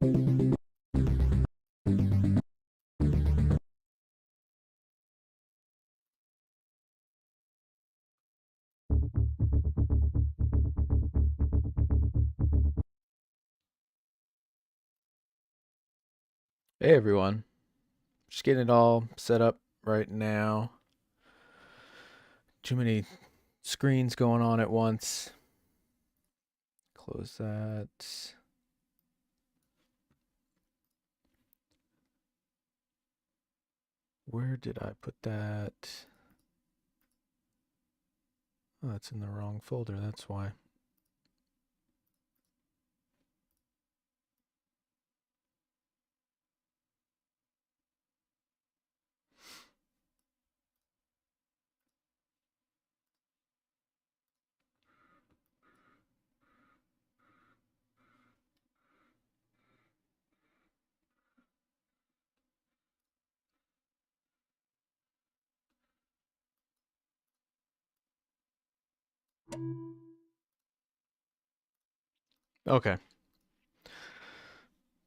Hey everyone, just getting it all set up right now. Too many screens going on at once. Close that. Where did I put that? Oh, that's in the wrong folder, that's why. Okay.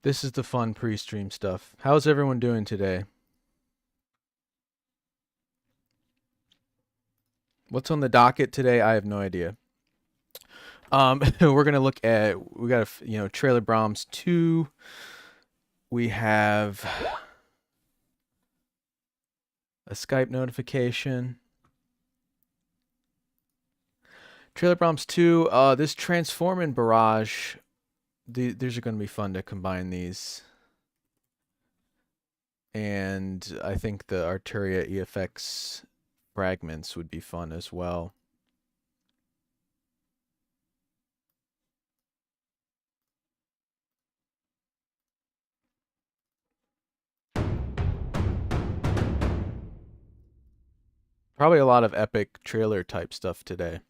This is the fun pre-stream stuff. How's everyone doing today? What's on the docket today? I have no idea. We're gonna look at, we got Trailer Brahms 2. We have a Skype notification. Trailer Brahms 2, this Transform and Barrage, these are going to be fun to combine these. And I think the Arturia EFX Fragments would be fun as well. Probably a lot of epic trailer type stuff today.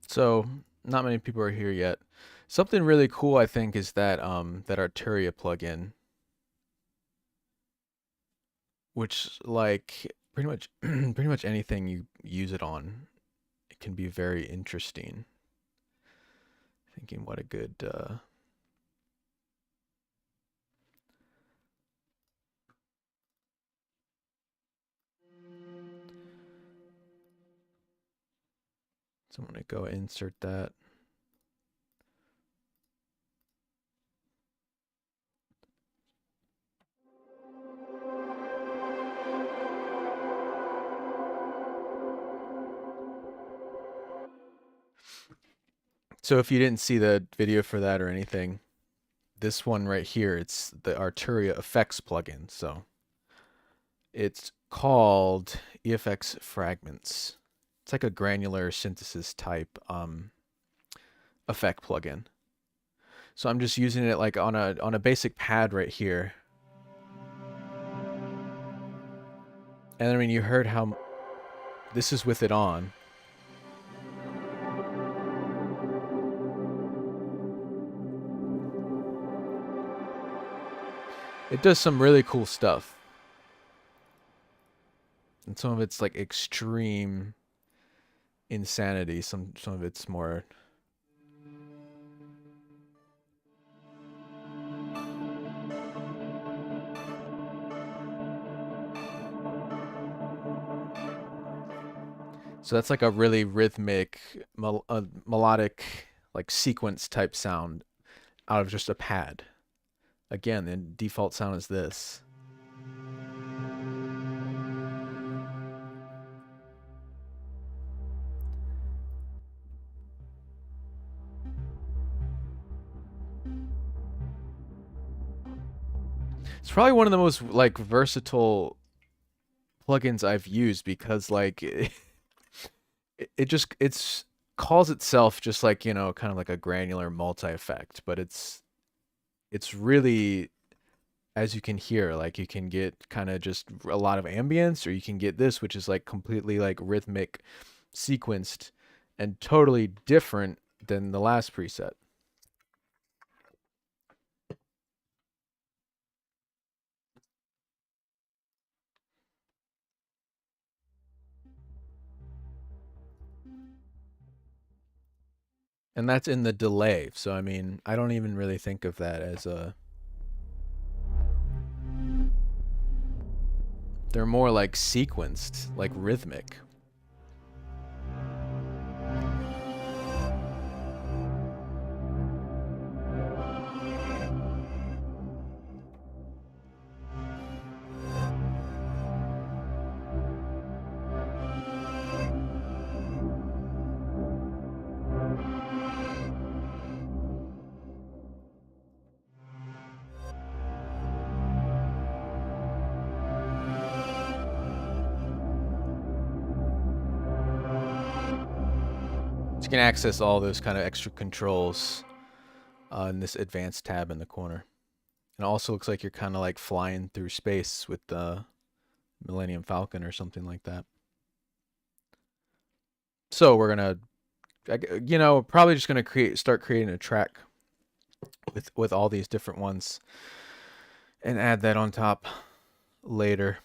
So not many people are here yet. Something really cool I think is that that Arturia plugin, which like pretty much anything you use it on, it can be very interesting. Thinking what a good so I'm gonna go insert that. So if you didn't see the video for that or anything, this one right here, it's the Arturia effects plugin. So it's called EFX Fragments. It's like a granular synthesis type effect plugin. So I'm just using it like on a basic pad right here. And I mean, you heard how this is with it on. It does some really cool stuff. And some of it's like extreme insanity. Some of it's more so that's like a really rhythmic, melodic, like sequence type sound out of just a pad. Again, the default sound is this. It's probably one of the most like versatile plugins I've used because like it's calls itself just like, you know, kind of like a granular multi effect, but it's really as you can hear, like you can get kind of just a lot of ambience, or you can get this, which is like completely like rhythmic, sequenced, and totally different than the last preset. And that's in the delay. So, I mean, I don't even really think of that as a... They're more like sequenced, like rhythmic. You can access all those kind of extra controls in this advanced tab in the corner. And it also looks like you're kind of like flying through space with the Millennium Falcon or something like that. So we're gonna, probably just gonna start creating a track with all these different ones, and add that on top later.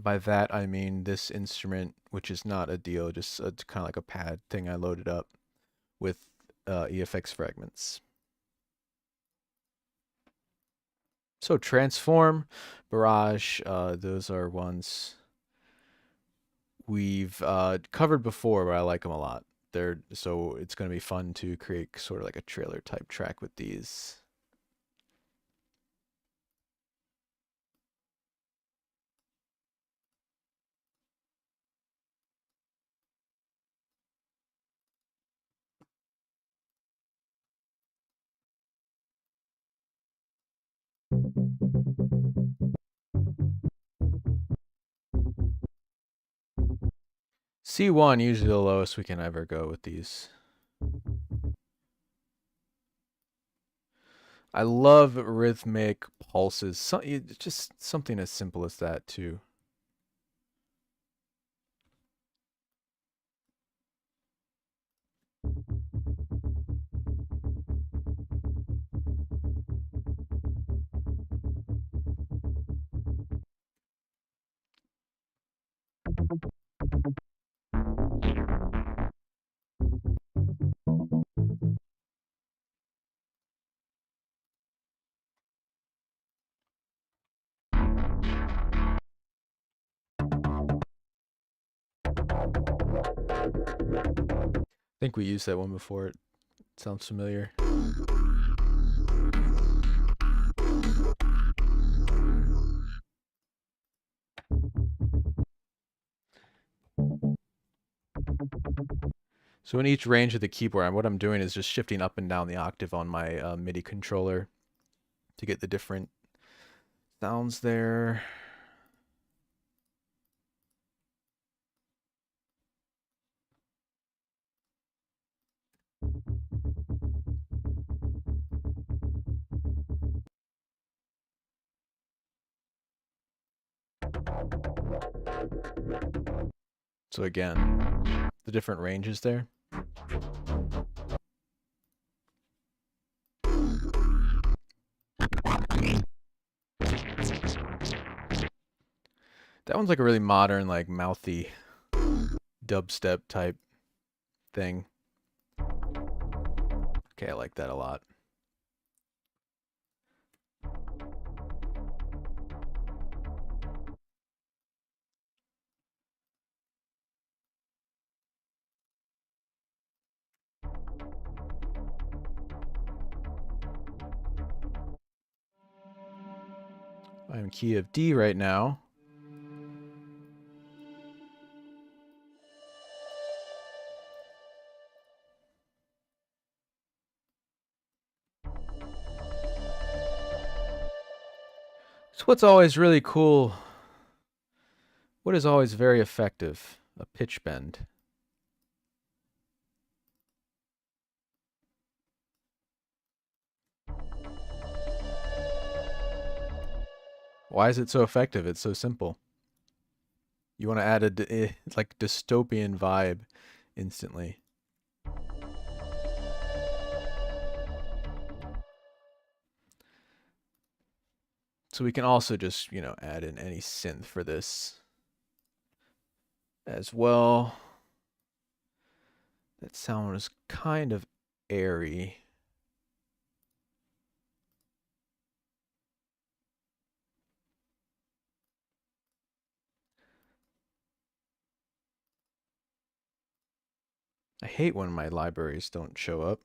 By that I mean this instrument, which is not a deal, just kind of like a pad thing I loaded up with EFX Fragments. So transform, barrage, those are ones we've covered before, but I like them a lot. So it's going to be fun to create sort of like a trailer type track with these. C1, usually the lowest we can ever go with these. I love rhythmic pulses. Just something as simple as that too. I think we used that one before. It sounds familiar. So in each range of the keyboard, what I'm doing is just shifting up and down the octave on my MIDI controller to get the different sounds there. So again, the different ranges there. That one's like a really modern, like mouthy dubstep type thing. Okay, I like that a lot. I'm in key of D right now. So what's always really cool, what is always very effective? A pitch bend. Why is it so effective? It's so simple. You want to add a like dystopian vibe instantly. So we can also just, you know, add in any synth for this as well. That sound was kind of airy. I hate when my libraries don't show up.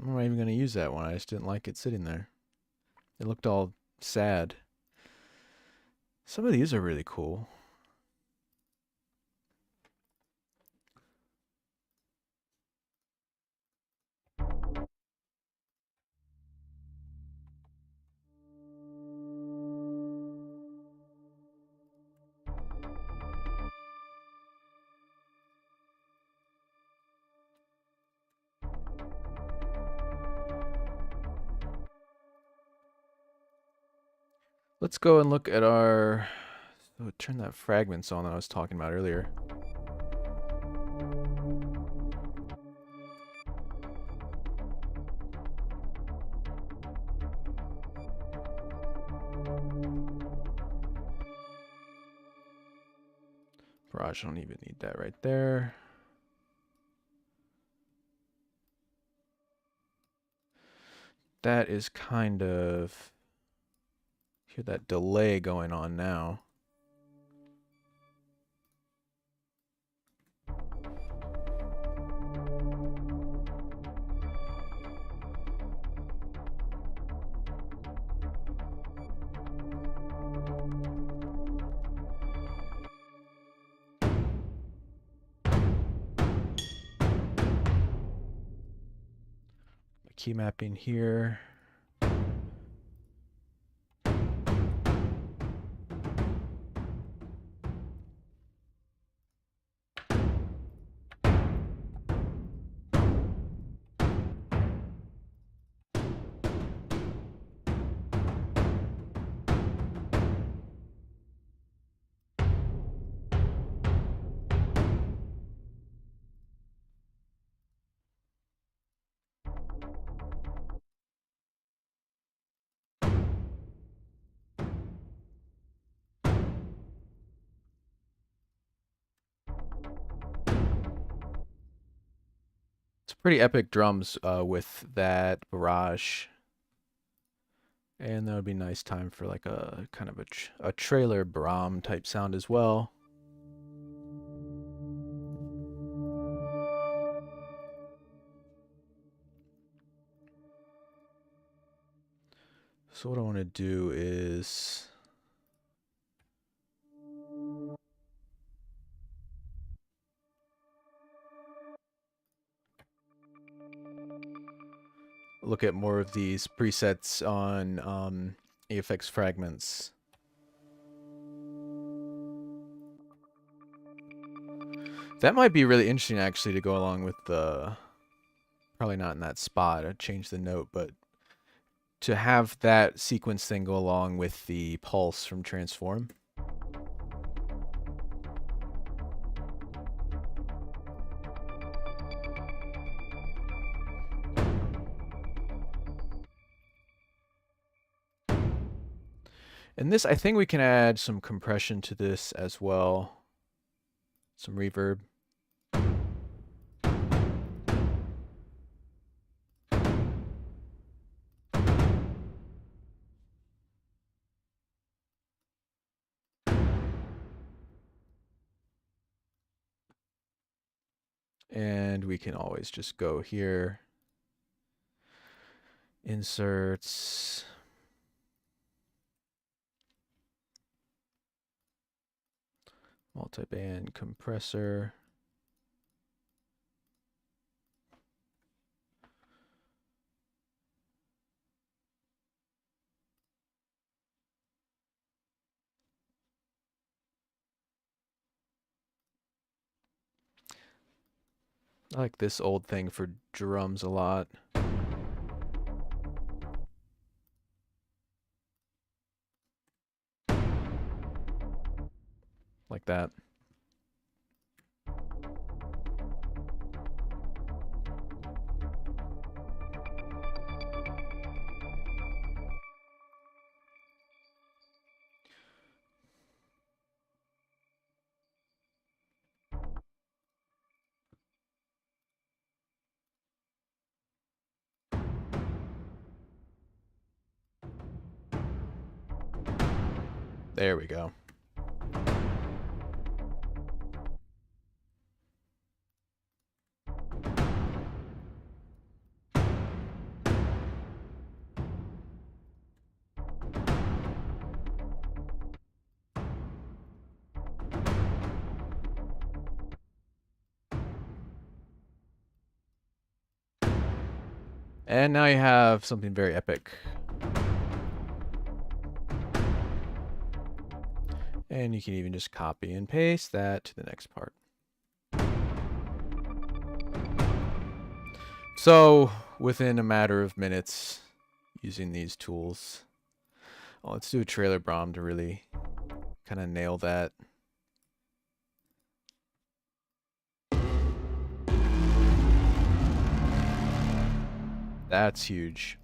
I'm not even going to use that one. I just didn't like it sitting there. It looked all sad. Some of these are really cool. Let's go and look at our... Oh, turn that fragments on that I was talking about earlier. Barrage, I don't even need that right there. That is kind of... Hear that delay going on now. Key mapping here. It's pretty epic drums with that barrage. And that would be nice time for like a kind of a trailer Brahm type sound as well. So what I want to do is look at more of these presets on EFX Fragments. That might be really interesting actually to go along with the, probably not in that spot, I'd change the note, but to have that sequence thing go along with the pulse from Transform. And this, I think we can add some compression to this as well. Some reverb. And we can always just go here. Inserts. Multiband compressor. I like this old thing for drums a lot. like that. There we go. And now you have something very epic. And you can even just copy and paste that to the next part. So, within a matter of minutes, using these tools, let's do a trailer bomb to really kind of nail that. That's huge.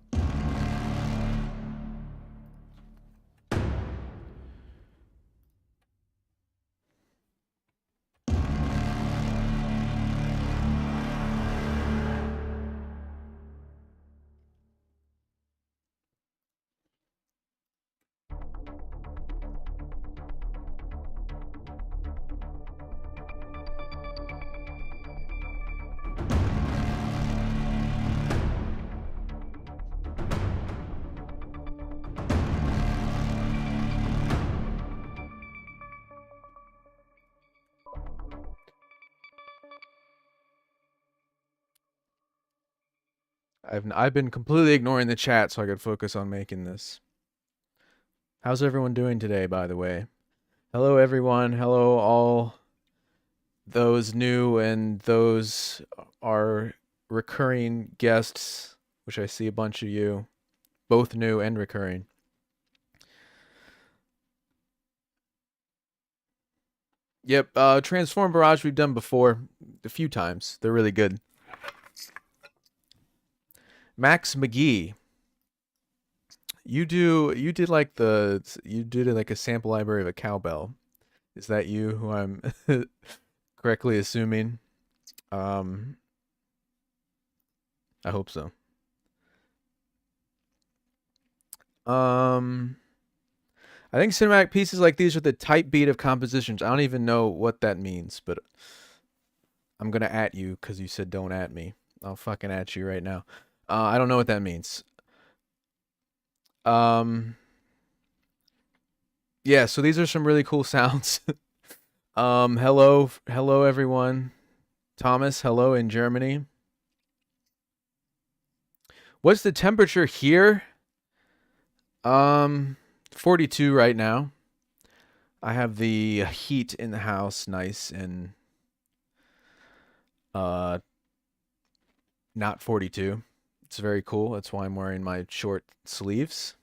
I've been completely ignoring the chat so I could focus on making this. How's everyone doing today, by the way? Hello, everyone. Hello, all those new and those are recurring guests, which I see a bunch of you, both new and recurring. Yep, Transform Barrage we've done before a few times. They're really good. Max McGee, you did like a sample library of a cowbell. Is that you who I'm correctly assuming? I hope so. I think cinematic pieces like these are the type beat of compositions. I don't even know what that means, but I'm gonna at you because you said don't at me. I'll fucking at you right now. I don't know what that means. Yeah, so these are some really cool sounds. Hello everyone. Thomas, hello in Germany. What's the temperature here? 42 right now. I have the heat in the house nice and not 42. It's very cool. That's why I'm wearing my short sleeves.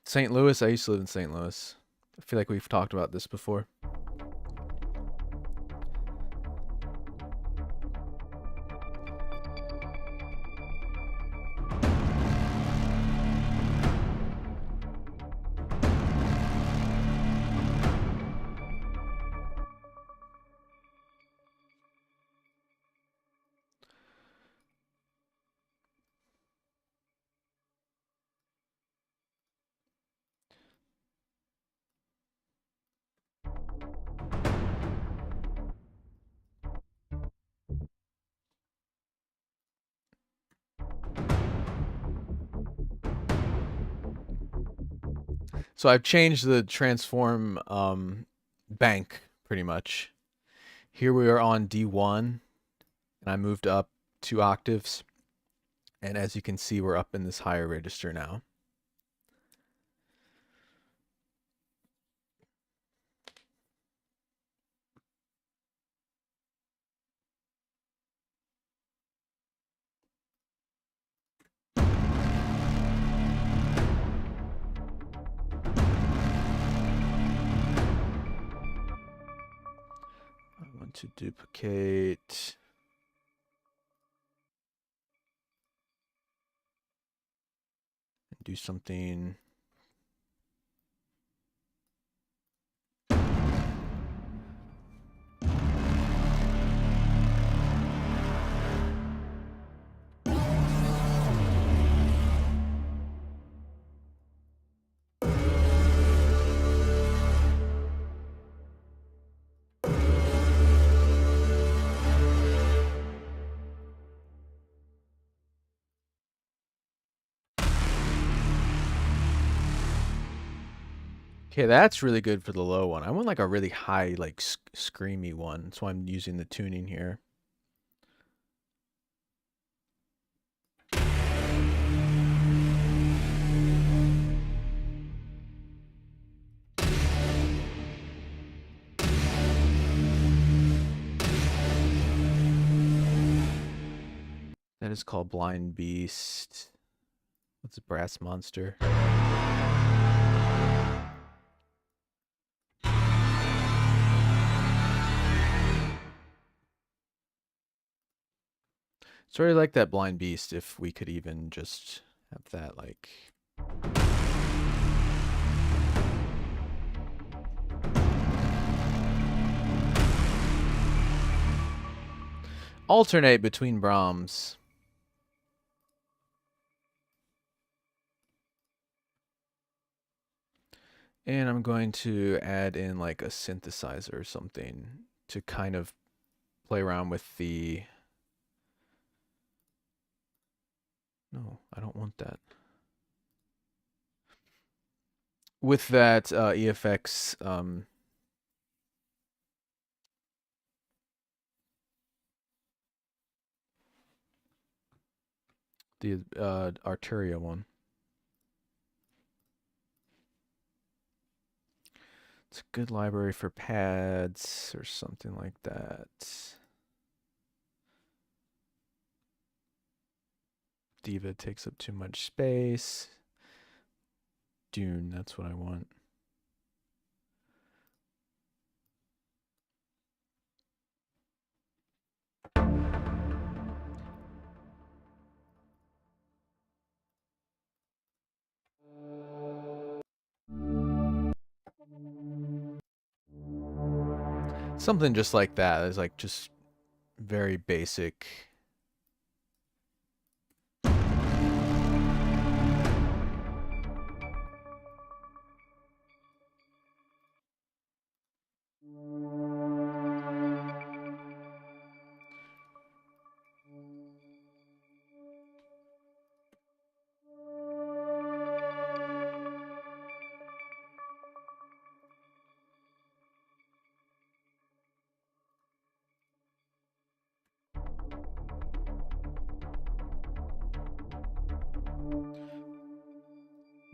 St. Louis, I used to live in St. Louis. I feel like we've talked about this before. So I've changed the transform bank pretty much. Here we are on D1, and I moved up 2 octaves. And as you can see, we're up in this higher register now. want to duplicate. And do something. Okay, that's really good for the low one. I want like a really high, like screamy one. That's why I'm using the tuning here. That is called Blind Beast. What's a brass monster? Sort of like that Blind Beast, if we could even just have that like... alternate between Brahms. And I'm going to add in like a synthesizer or something to kind of play around with the... No, I don't want that. With that EFX the Arturia one. It's a good library for pads or something like that. Diva takes up too much space. Dune, that's what I want. Something just like that. It's like just very basic.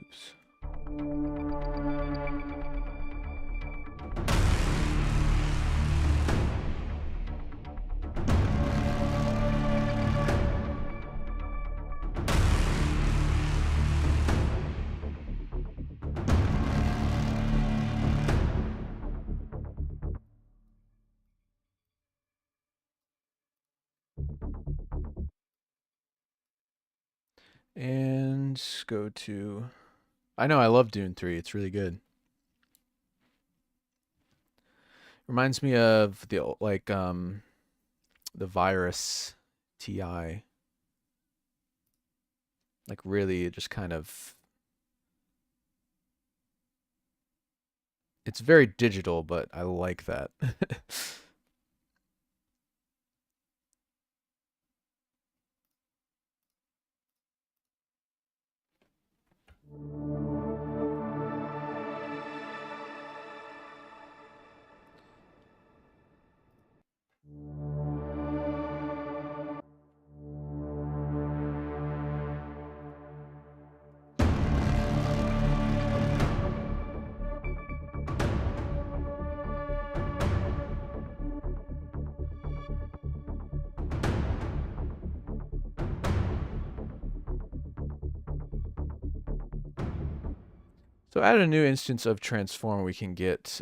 Oops. And go to... I know, I love Dune 3. It's really good. Reminds me of the like the Virus TI. Like really just kind of... It's very digital, but I like that. So add a new instance of transform, we can get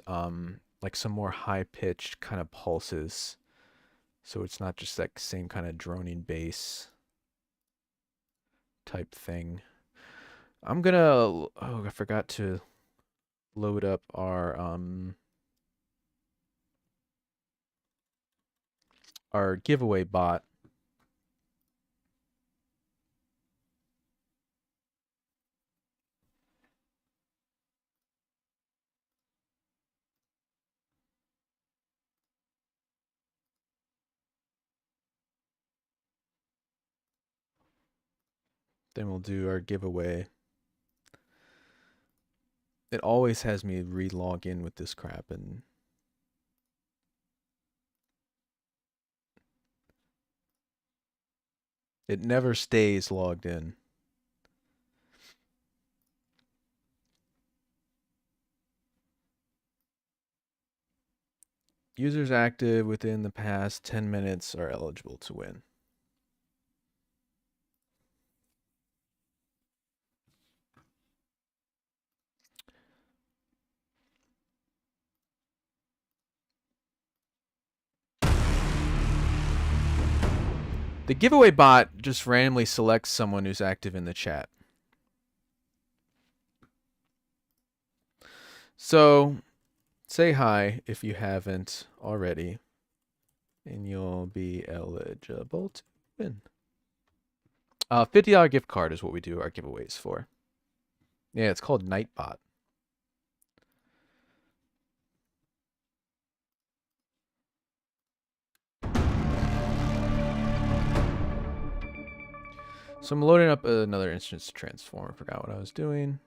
like some more high-pitched kind of pulses, so it's not just that same kind of droning bass type thing. I'm gonna, oh, I forgot to load up our giveaway bot. Then we'll do our giveaway. It always has me re-log in with this crap, and it never stays logged in. Users active within the past 10 minutes are eligible to win. The giveaway bot just randomly selects someone who's active in the chat. So say hi if you haven't already, and you'll be eligible to win. $50 gift card is what we do our giveaways for. Yeah, it's called Nightbot. So I'm loading up another instance to transform. I forgot what I was doing.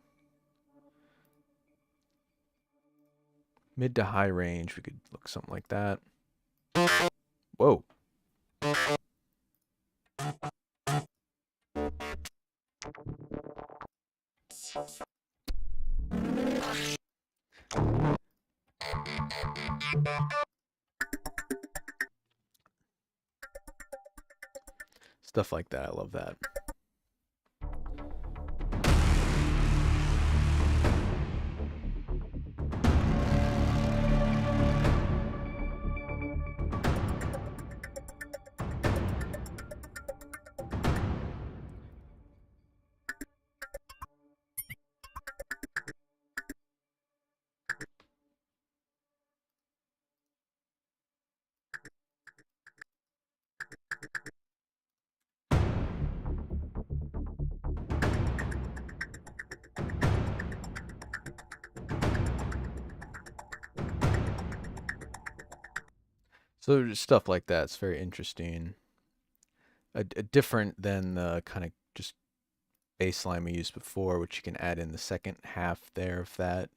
Mid to high range, we could look something like that. Whoa. Stuff like that. I love that. So just stuff like that. It's very interesting. A different than the kind of just baseline we used before, which you can add in the second half there of that.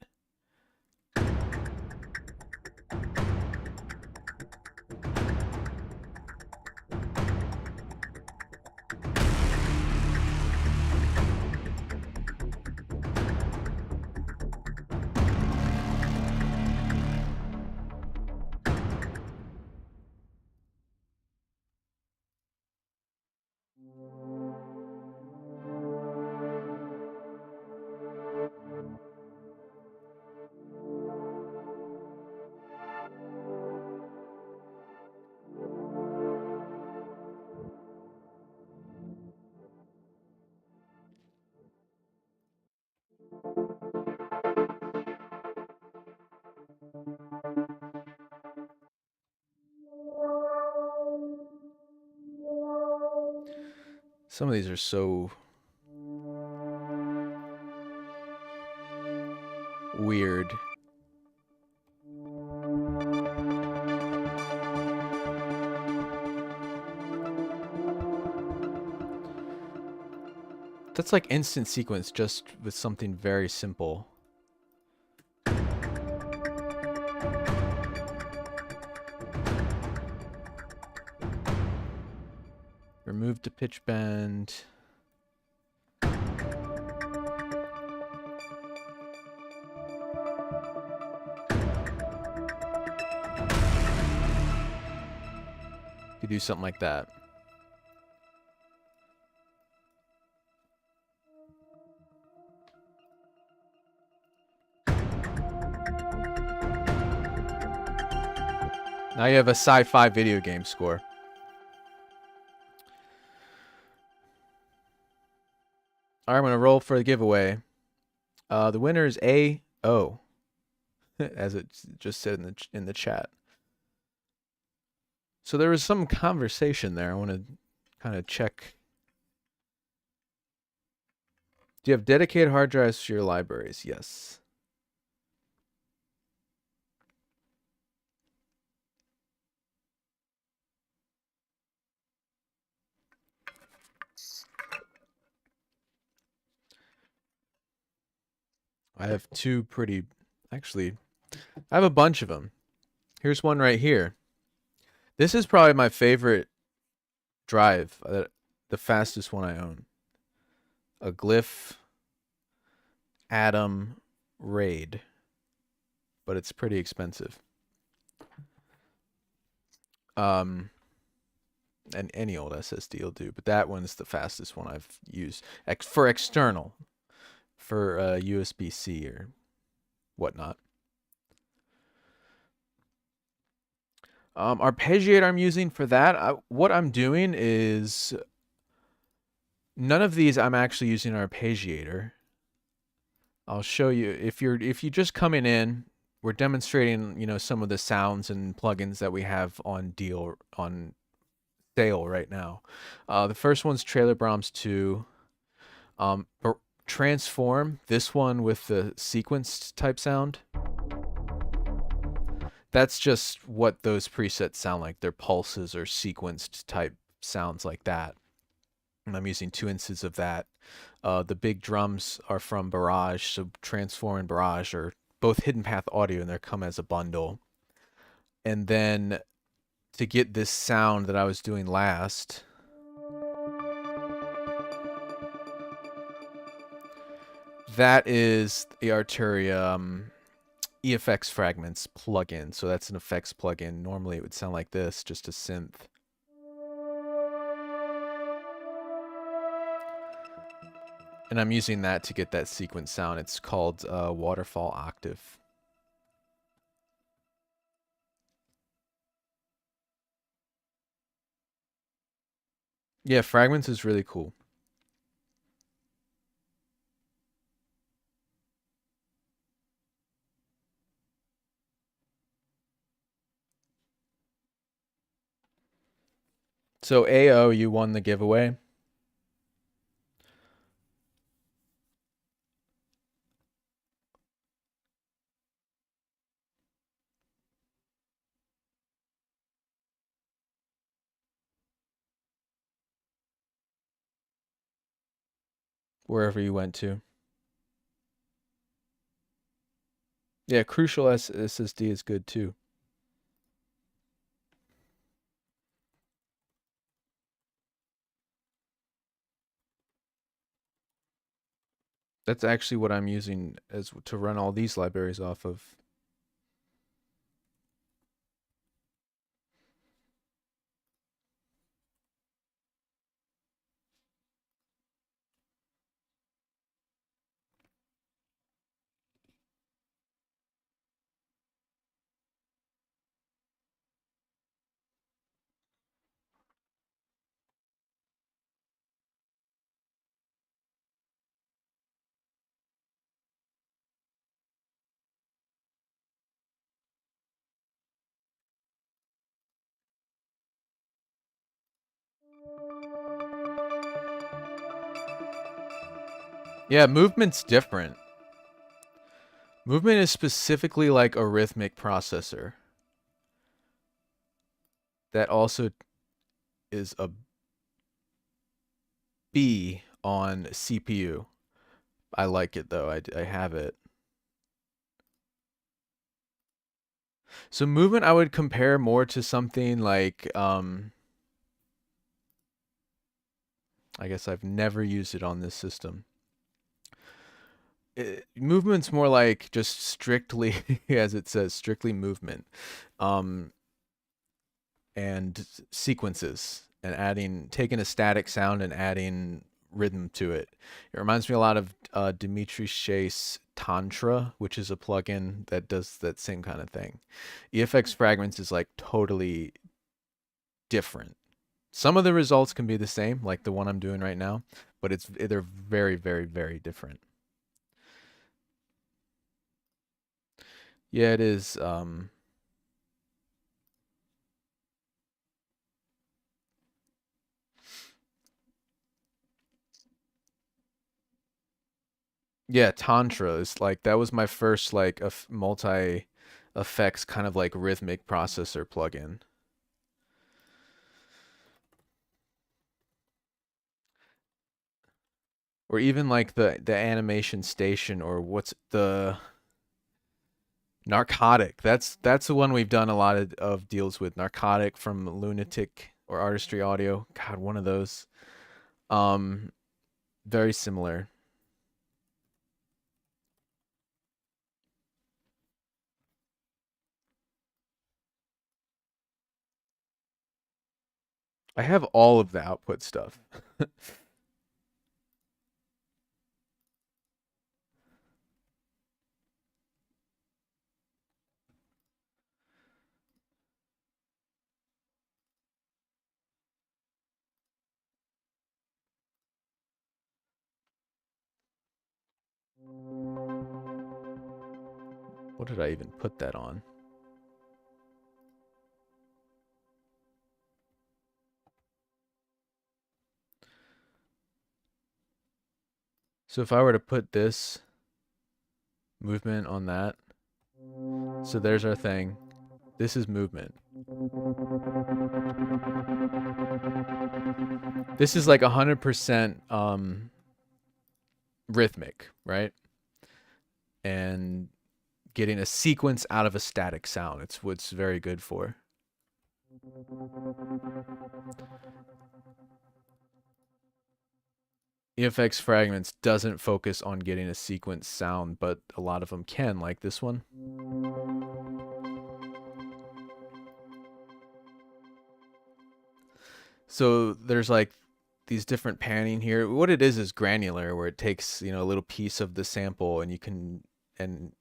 Some of these are so weird. That's like instant sequence just with something very simple. Remove the pitch bend. You do something like that. Now you have a sci-fi video game score. All right, I'm going to roll for the giveaway. The winner is AO, as it just said in the chat. So there was some conversation there. I want to kind of check. Do you have dedicated hard drives for your libraries? Yes. I have two pretty, actually, I have a bunch of them. Here's one right here. This is probably my favorite drive, the fastest one I own. A Glyph Atom RAID, but it's pretty expensive. And any old SSD will do, but that one's the fastest one I've used for external, for USB-C or whatnot. Arpeggiator I'm using for that. What I'm doing is none of these I'm actually using arpeggiator. I'll show you if you just coming in, we're demonstrating, you know, some of the sounds and plugins that we have on sale right now. The first one's Trailer Brahms 2. Transform, this one with the sequenced type sound. That's just what those presets sound like. They're pulses or sequenced type sounds like that. And I'm using 2 instances of that. The big drums are from Barrage, so Transform and Barrage are both Hidden Path Audio, and they come as a bundle. And then to get this sound that I was doing last, that is the Arturia EFX Fragments plugin. So that's an effects plugin. Normally it would sound like this, just a synth. And I'm using that to get that sequence sound. It's called Waterfall Octave. Yeah, Fragments is really cool. So AO, you won the giveaway. Wherever you went to. Yeah, Crucial SSD is good too. That's actually what I'm using as to run all these libraries off of. Yeah, movement's different. Movement is specifically like a rhythmic processor. That also is a B on CPU. I like it though. I have it. So movement I would compare more to something like I guess I've never used it on this system. Movement's more like just strictly, as it says, strictly movement, and sequences, and taking a static sound and adding rhythm to it. It reminds me a lot of Dimitri Chase Tantra, which is a plugin that does that same kind of thing. EFX Fragments is like totally different. Some of the results can be the same, like the one I'm doing right now, but they're very, very, very different. Yeah, it is. Yeah, Tantra is like that was my first like a multi effects kind of like rhythmic processor plugin. Or even like the animation station or what's the Narcotic. That's the one we've done a lot of deals with. Narcotic from Lunatic or Artistry Audio. God, one of those. Um, very similar. I have all of the output stuff. What did I even put that on? So if I were to put this movement on that, so there's our thing. This is movement. This is like 100% rhythmic, right? And getting a sequence out of a static sound. It's what's very good for. EFX Fragments doesn't focus on getting a sequence sound, but a lot of them can, like this one. So there's like these different panning here. What it is granular, where it takes, you know, a little piece of the sample and you can and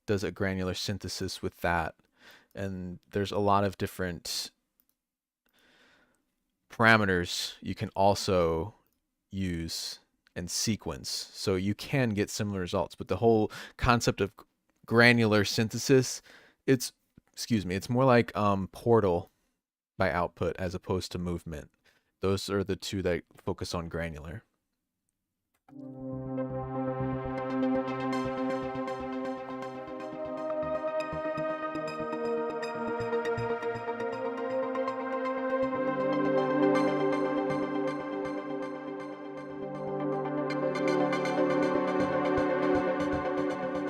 does a granular synthesis with that. And there's a lot of different parameters you can also use and sequence. So you can get similar results, but the whole concept of granular synthesis, it's it's more like Portal by output as opposed to movement. Those are the two that focus on granular.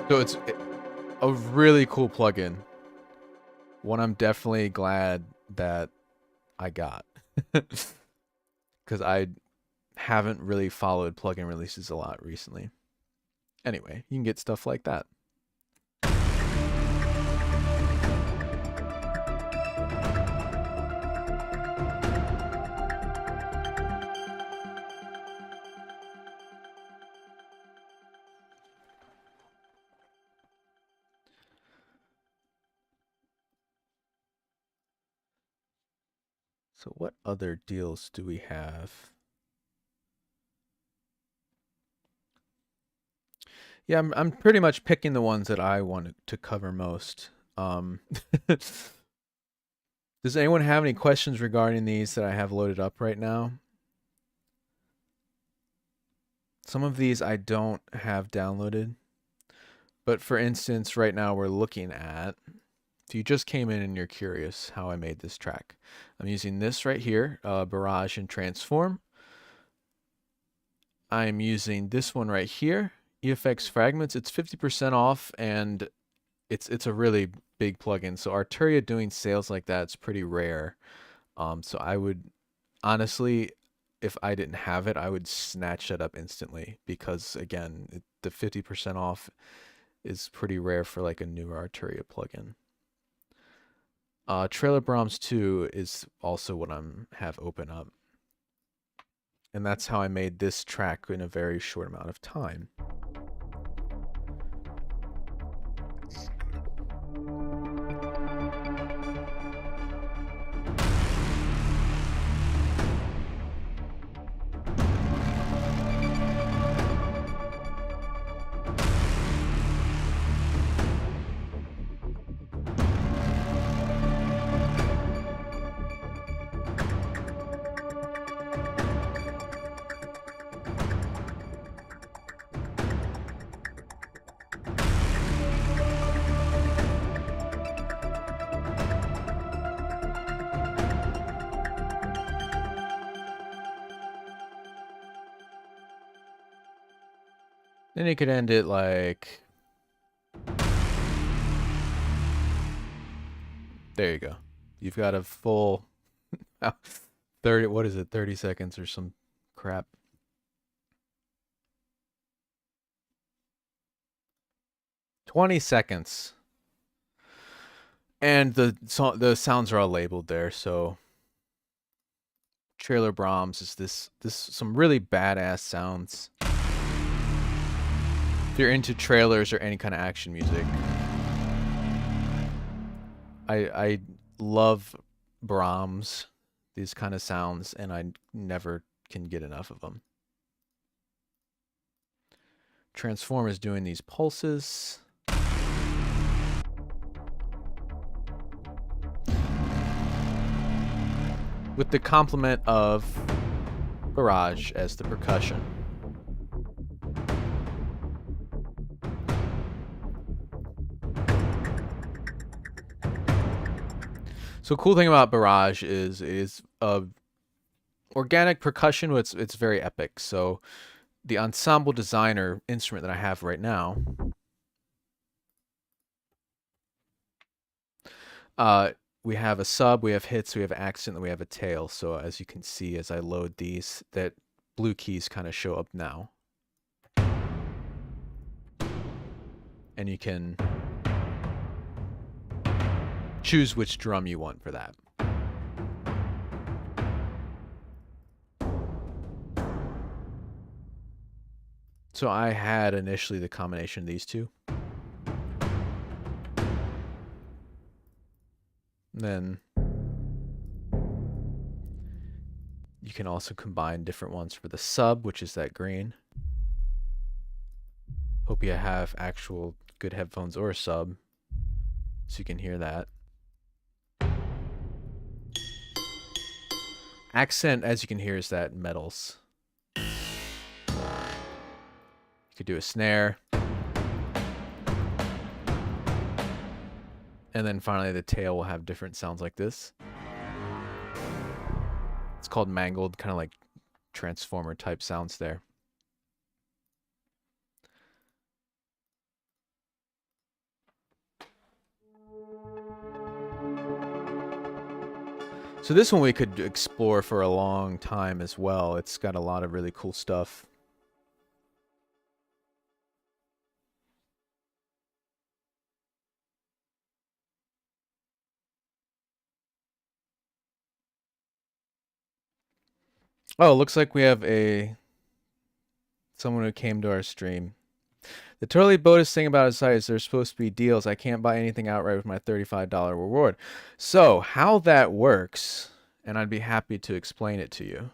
So it's a really cool plugin. One I'm definitely glad that I got. Because I haven't really followed plugin releases a lot recently. Anyway, you can get stuff like that. So what other deals do we have? Yeah, I'm pretty much picking the ones that I want to cover most. Does anyone have any questions regarding these that I have loaded up right now? Some of these I don't have downloaded. But for instance, right now we're looking at, if you just came in and you're curious how I made this track, I'm using this right here, Barrage and Transform. I'm using this one right here, EFX Fragments. It's 50% off, and it's a really big plugin. So Arturia doing sales like that, it's pretty rare. So I would honestly, if I didn't have it, I would snatch it up instantly because again, the 50% off is pretty rare for like a newer Arturia plugin. Trailer Brahms 2 is also what have open up. And that's how I made this track in a very short amount of time. Then you could end it like... There you go. You've got a full 30, what is it, 30 seconds or some crap. "20 seconds. And the sounds are all labeled there, so Trailer Brahms is this some really badass sounds. If you're into trailers or any kind of action music, I love Brahms, these kind of sounds, and I never can get enough of them. Transform is doing these pulses. With the complement of barrage as the percussion. So cool thing about barrage is organic percussion, but it's very epic. So the Ensemble Designer instrument that I have right now, we have a sub, we have hits, we have accent, and we have a tail. So as you can see, as I load these, that blue keys kind of show up now. And you can choose which drum you want for that. So I had initially the combination of these two. And then you can also combine different ones for the sub, which is that green. Hope you have actual good headphones or a sub so you can hear that. Accent, as you can hear, is that metals. You could do a snare. And then finally the tail will have different sounds like this. It's called mangled, kind of like transformer type sounds there. So this one we could explore for a long time as well. It's got a lot of really cool stuff. Oh, it looks like we have someone who came to our stream. The totally bogus thing about his site is there's supposed to be deals. I can't buy anything outright with my $35 reward. So how that works, and I'd be happy to explain it to you,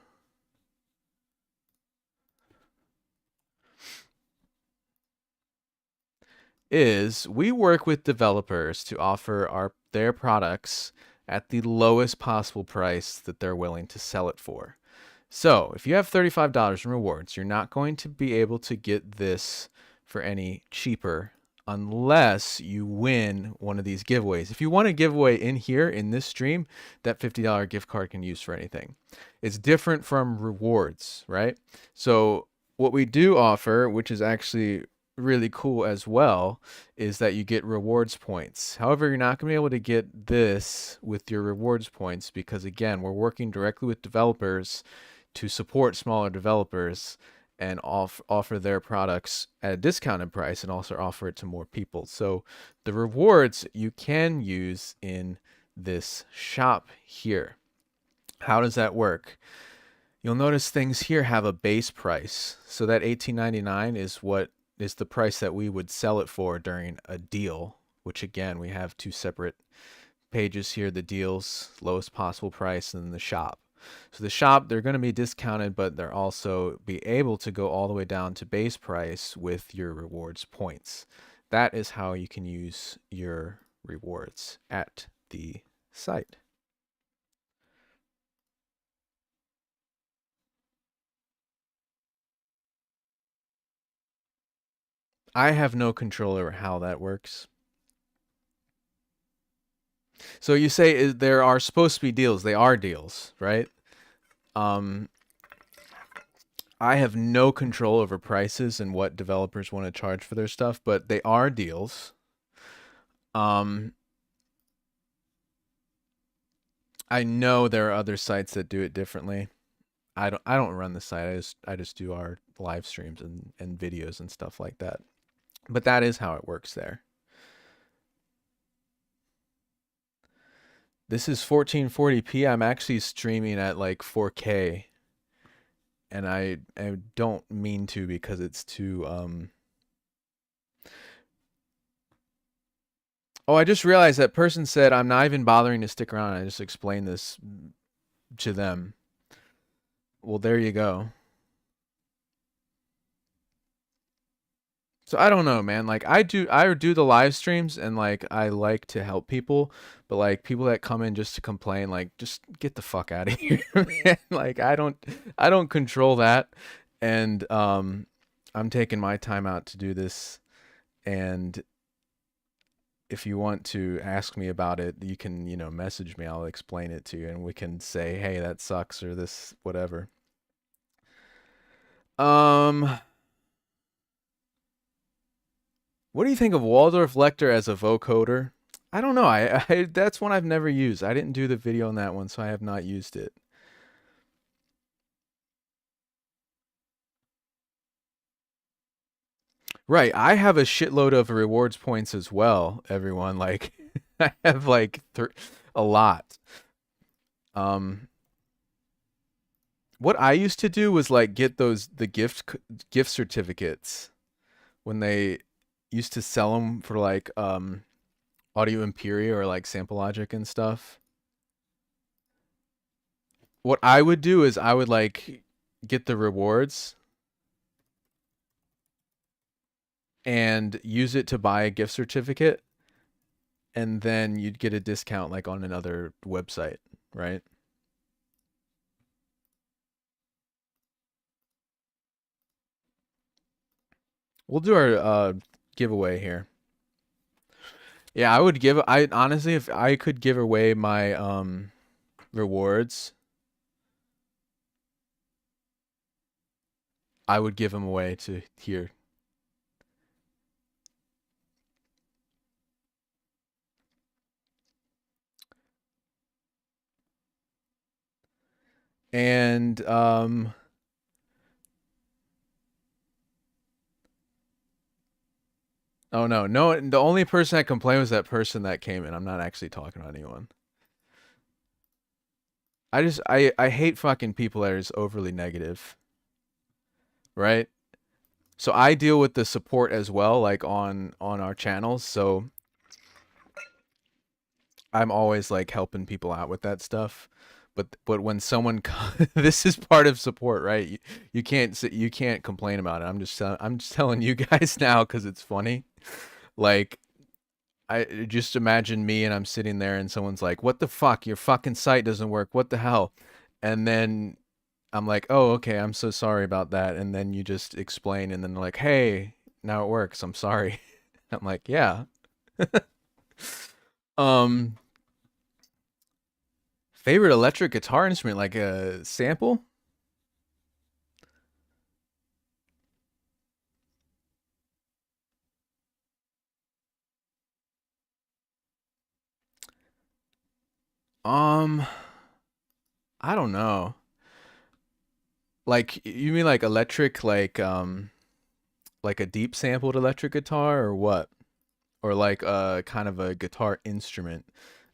is we work with developers to offer their products at the lowest possible price that they're willing to sell it for. So if you have $35 in rewards, you're not going to be able to get this for any cheaper unless you win one of these giveaways. If you want a giveaway in here in this stream, that $50 gift card can use for anything. It's different from rewards, right? So what we do offer, which is actually really cool as well, is that you get rewards points. However, you're not going to be able to get this with your rewards points because, again, we're working directly with developers to support smaller developers and offer their products at a discounted price and also offer it to more people. So the rewards you can use in this shop here. How does that work? You'll notice things here have a base price. So that $18.99 is what is the price that we would sell it for during a deal, which again, we have two separate pages here, the deals, lowest possible price, and the shop. So the shop, they're going to be discounted, but they're also be able to go all the way down to base price with your rewards points. That is how you can use your rewards at the site. I have no control over how that works. So you say there are supposed to be deals. They are deals, right? Um, I have no control over prices and what developers want to charge for their stuff, but they are deals. I know there are other sites that do it differently. I don't run the site. I just do our live streams and videos and stuff like that. But that is how it works there. This is 1440p. I'm actually streaming at like 4K. And I don't mean to because it's too Oh, I just realized that person said I'm not even bothering to stick around. I just explained this to them. Well, there you go. So I don't know, man. Like I do the live streams and like I like to help people, but like people that come in just to complain, like just get the fuck out of here, man. Like I don't control that. And I'm taking my time out to do this. And if you want to ask me about it, you can, message me. I'll explain it to you and we can say, "Hey, that sucks," or this whatever. Um What do you think of Waldorf Lecter as a vocoder? I don't know. I that's one I've never used. I didn't do the video on that one, so I have not used it. Right, I have a shitload of rewards points as well, everyone. Like I have like a lot. Um what I used to do was like get the gift certificates when they used to sell them for like Audio Imperia or like Sample Logic and stuff. What I would do is I would like get the rewards and use it to buy a gift certificate, and then you'd get a discount like on another website, right? We'll do our giveaway here. Yeah, I honestly, if I could give away my rewards, I would give them away to here. And oh no, the only person that complained was that person that came in. I'm not actually talking about anyone. I hate fucking people that are just overly negative, right? So I deal with the support as well, like on our channels. So I'm always like helping people out with that stuff. But when someone this is part of support, right? You can't complain about it. I'm just telling you guys now because it's funny. Like I just imagine me and I'm sitting there and someone's like, "What the fuck? Your fucking site doesn't work. What the hell?" And then I'm like, "Oh, okay. I'm so sorry about that." And then you just explain, and then they're like, "Hey, now it works. I'm sorry." I'm like, "Yeah." Um, Favorite electric guitar instrument, like a sample? Um, I don't know. Like you mean like electric, like a deep sampled electric guitar or what? Or like kind of a guitar instrument,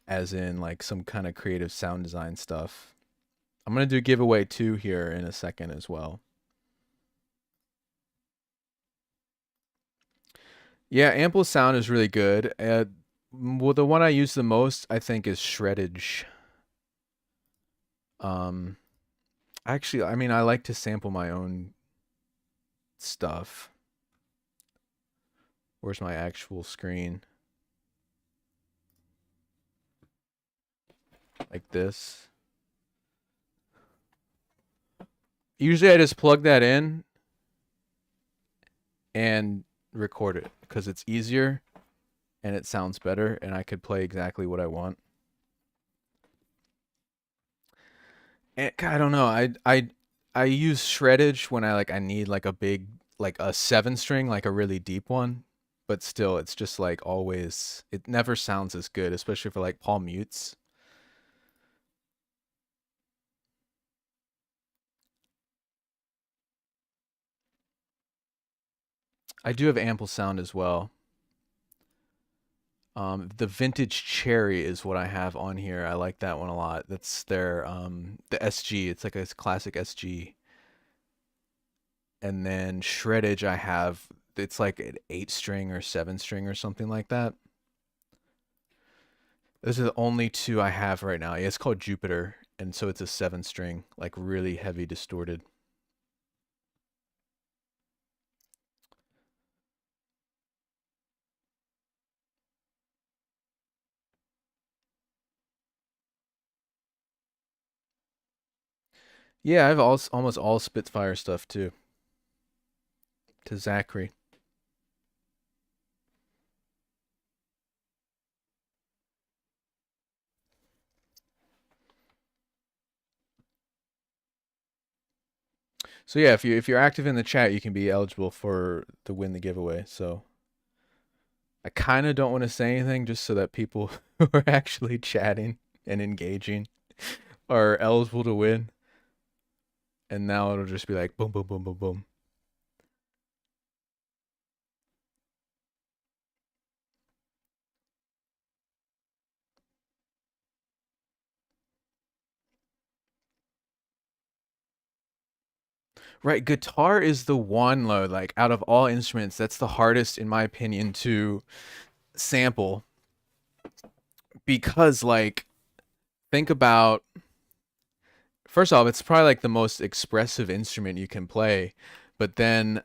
as in like some kind of creative sound design stuff. I'm going to do giveaway 2 here in a second as well. Yeah, Ample Sound is really good. Well, the one I use the most, I think, is Shreddage. Um, actually, I mean, I like to sample my own stuff. Where's my actual screen? Like this. Usually I just plug that in and record it because it's easier and it sounds better and I could play exactly what I want. And I don't know. I use shreddage when I need like a big like a 7 string, like a really deep one, but still it's just like always it never sounds as good, especially for like palm mutes. I do have ample sound as well. The vintage cherry is what I have on here. I like that one a lot. That's their the SG. It's like a classic SG. And then shreddage I have it's like an 8 string or 7 string or something like that. Those are the only two I have right now. Yeah, it's called Jupiter, and so it's a 7 string, like really heavy distorted. Yeah, I have almost all Spitfire stuff too. To Zachary. So yeah, if you're active in the chat, you can be eligible for to win the giveaway. So I kind of don't want to say anything just so that people who are actually chatting and engaging are eligible to win. And now it'll just be like boom, boom, boom, boom, boom. Right, guitar is the one load, like out of all instruments, that's the hardest, in my opinion, to sample because, like, think about first off, it's probably like the most expressive instrument you can play, but then,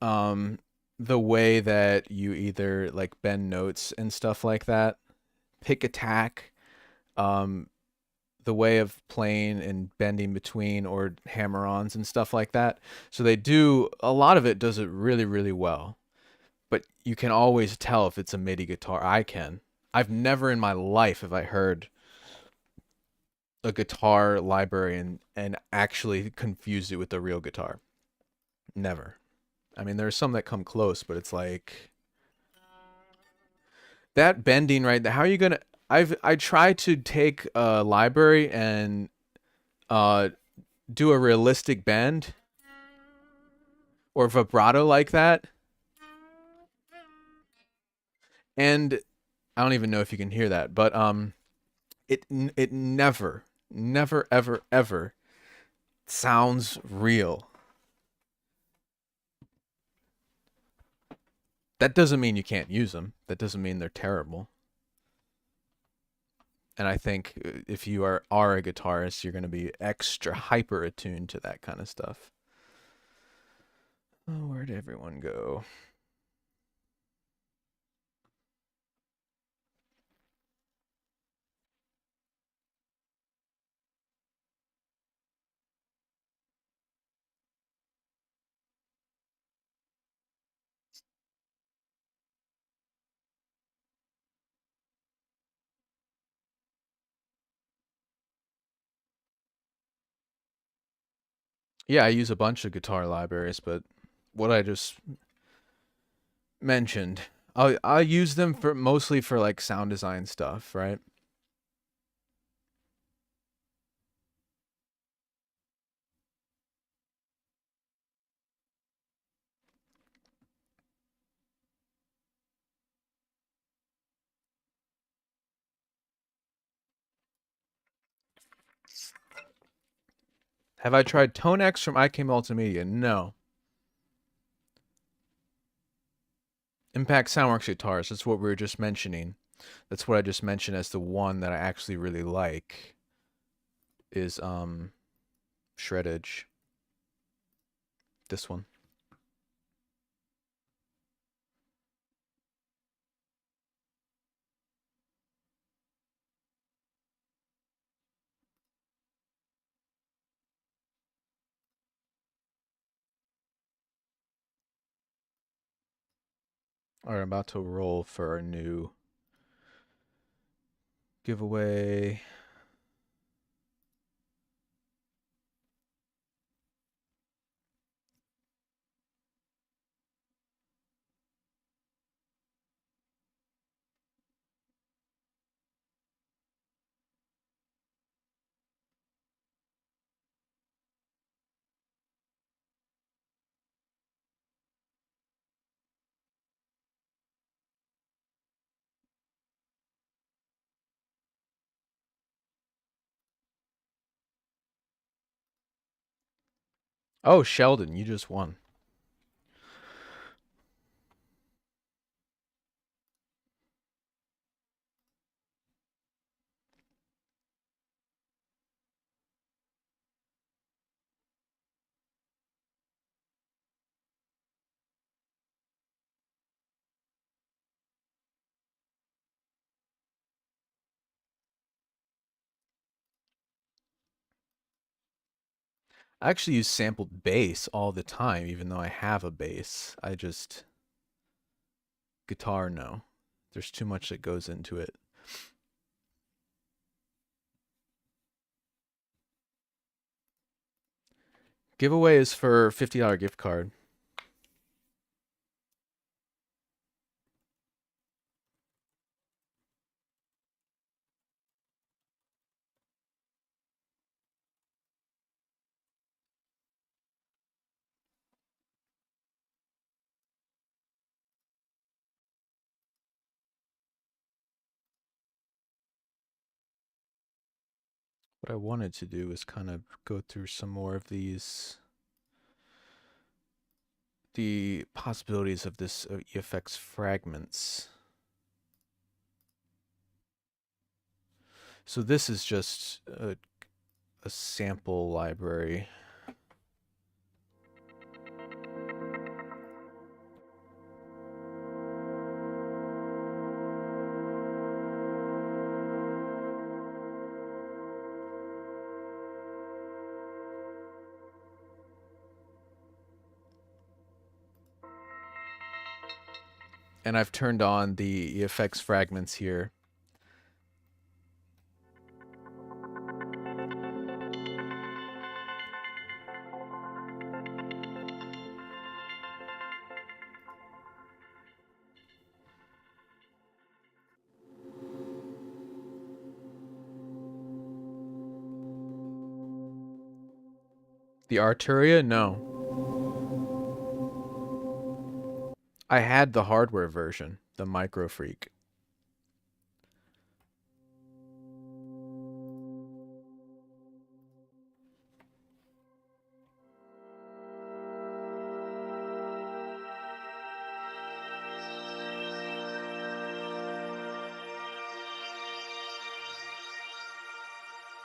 um, the way that you either like bend notes and stuff like that, pick attack, um, the way of playing and bending between or hammer-ons and stuff like that. So they do a lot of it does it really, really well. But you can always tell if it's a MIDI guitar. I can. I've never in my life have I heard a guitar library and actually confused it with a real guitar. Never. I mean, there's some that come close, but it's like that bending right there. How are you gonna? I tried to take a library and uh do a realistic bend or vibrato like that, and I don't even know if you can hear that, but it never ever sounds real. That doesn't mean you can't use them. That doesn't mean they're terrible. And I think if you are a guitarist, you're going to be extra hyper attuned to that kind of stuff. Oh, where'd everyone go? Yeah, I use a bunch of guitar libraries, but what I just mentioned, I use them for mostly for like sound design stuff, right? Have I tried Tone X from IK Multimedia? No. Impact Soundworks guitars, that's what we were just mentioning. That's what I just mentioned as the one that I actually really like is Shreddage. This one. Alright, I'm about to roll for our new giveaway. Oh, Sheldon, you just won. I actually use sampled bass all the time, even though I have a bass. I just... Guitar, no. There's too much that goes into it. Giveaway is for $50 gift card. What I wanted to do is kind of go through some more of these, the possibilities of this EFX Fragments. So this is just a sample library. And I've turned on the EFX Fragments here. The Arturia? No. I had the hardware version, the Micro Freak.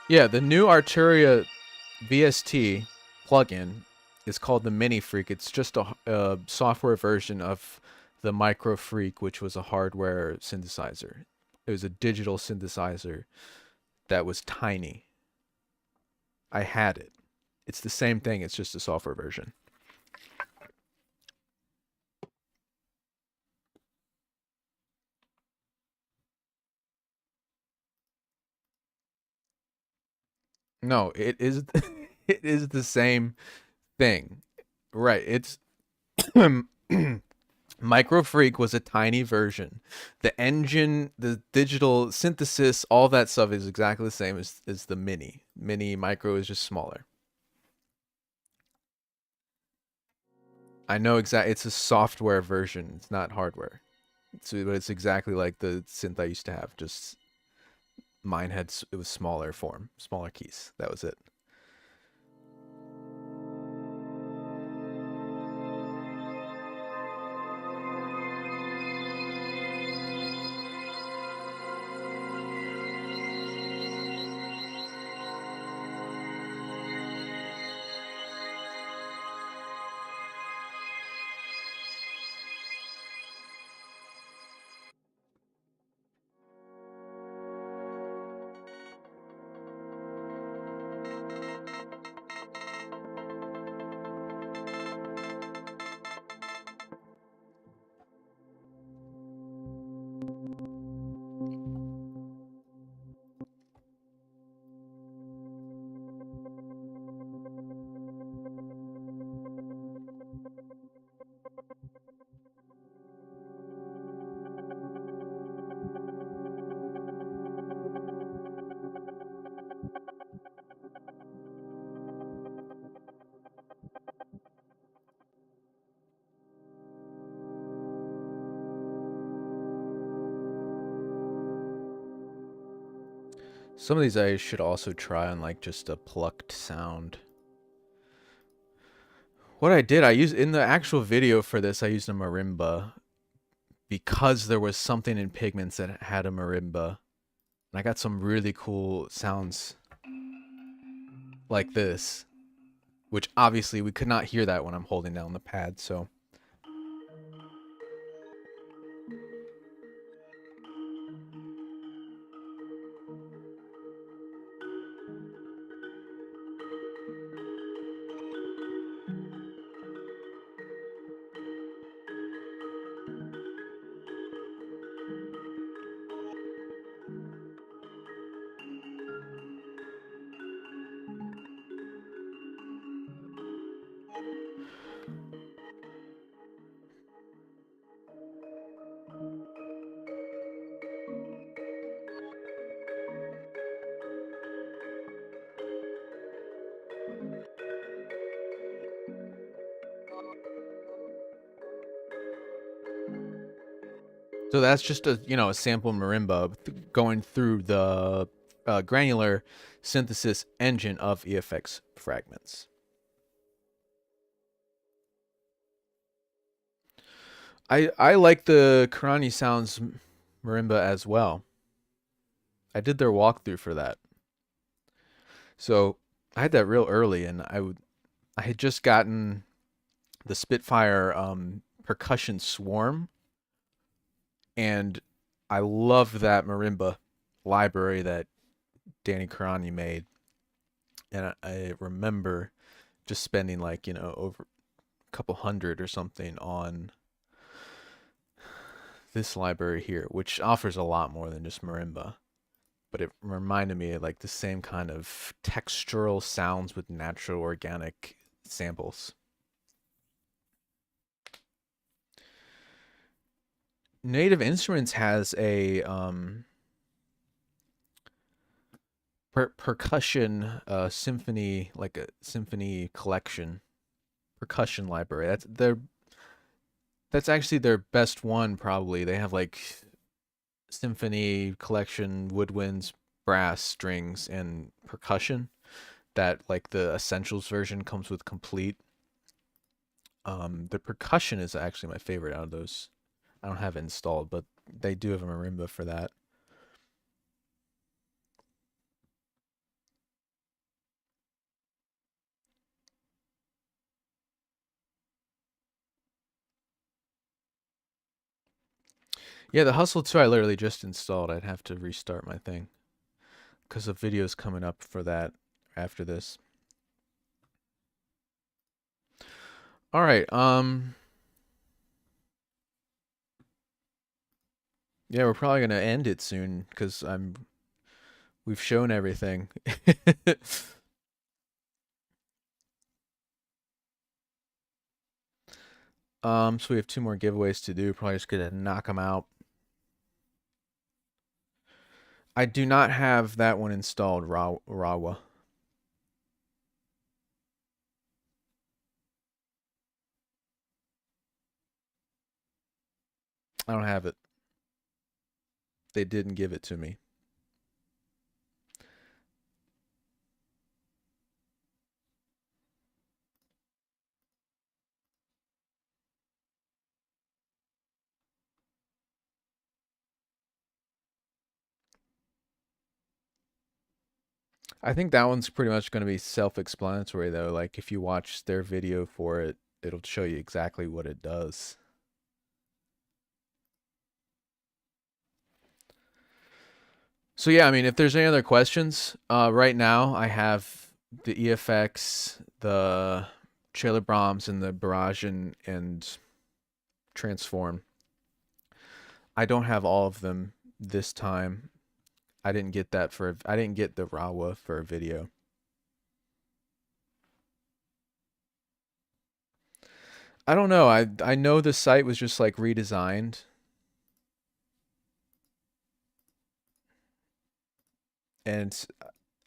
Yeah, the new Arturia VST plugin is called the Mini Freak. It's just a software version of the Micro Freak, which was a hardware synthesizer. It was a digital synthesizer that was tiny. I had it. It's the same thing, it's just a software version. No, it is it is the same thing. Right. It's Micro Freak was a tiny version. The engine, the digital synthesis, all that stuff is exactly the same as the Mini. Mini Micro is just smaller. I know exactly. It's a software version. It's not hardware. But it's exactly like the synth I used to have. Just mine had it was smaller form, smaller keys. That was it. Some of these I should also try on like just a plucked sound. What I did, I used in the actual video for this, I used a marimba because there was something in Pigments that had a marimba. And I got some really cool sounds like this, which obviously we could not hear that when I'm holding down the pad, so. So that's just a, you know, a sample marimba going through the granular synthesis engine of EFX Fragments. I like the Karani Sounds marimba as well. I did their walkthrough for that. So I had that real early, and I had just gotten the Spitfire percussion swarm, and I love that marimba library that Danny Karani made. And I remember just spending like, you know, over a couple hundred or something on this library here, which offers a lot more than just marimba. But it reminded me of like the same kind of textural sounds with natural organic samples. Native Instruments has a percussion symphony, like a symphony collection percussion library. That's actually their best one, probably. They have like symphony collection, woodwinds, brass, strings, and percussion. That like the essentials version comes with complete. The percussion is actually my favorite out of those. I don't have it installed, but they do have a marimba for that. Yeah, the Hustle 2 I literally just installed. I'd have to restart my thing because the video's coming up for that after this. All right. Yeah, we're probably gonna end it soon because we've shown everything. So we have 2 more giveaways to do. Probably just gonna knock them out. I do not have that one installed, Rawa. I don't have it. They didn't give it to me. I think that one's pretty much going to be self-explanatory, though. Like, if you watch their video for it, it'll show you exactly what it does. So yeah, I mean, if there's any other questions, right now I have the EFX, the Trailer Brahms, and the Barrage and Transform. I don't have all of them this time. I didn't get that for I didn't get the Rawa for a video. I don't know. I know the site was just like redesigned, and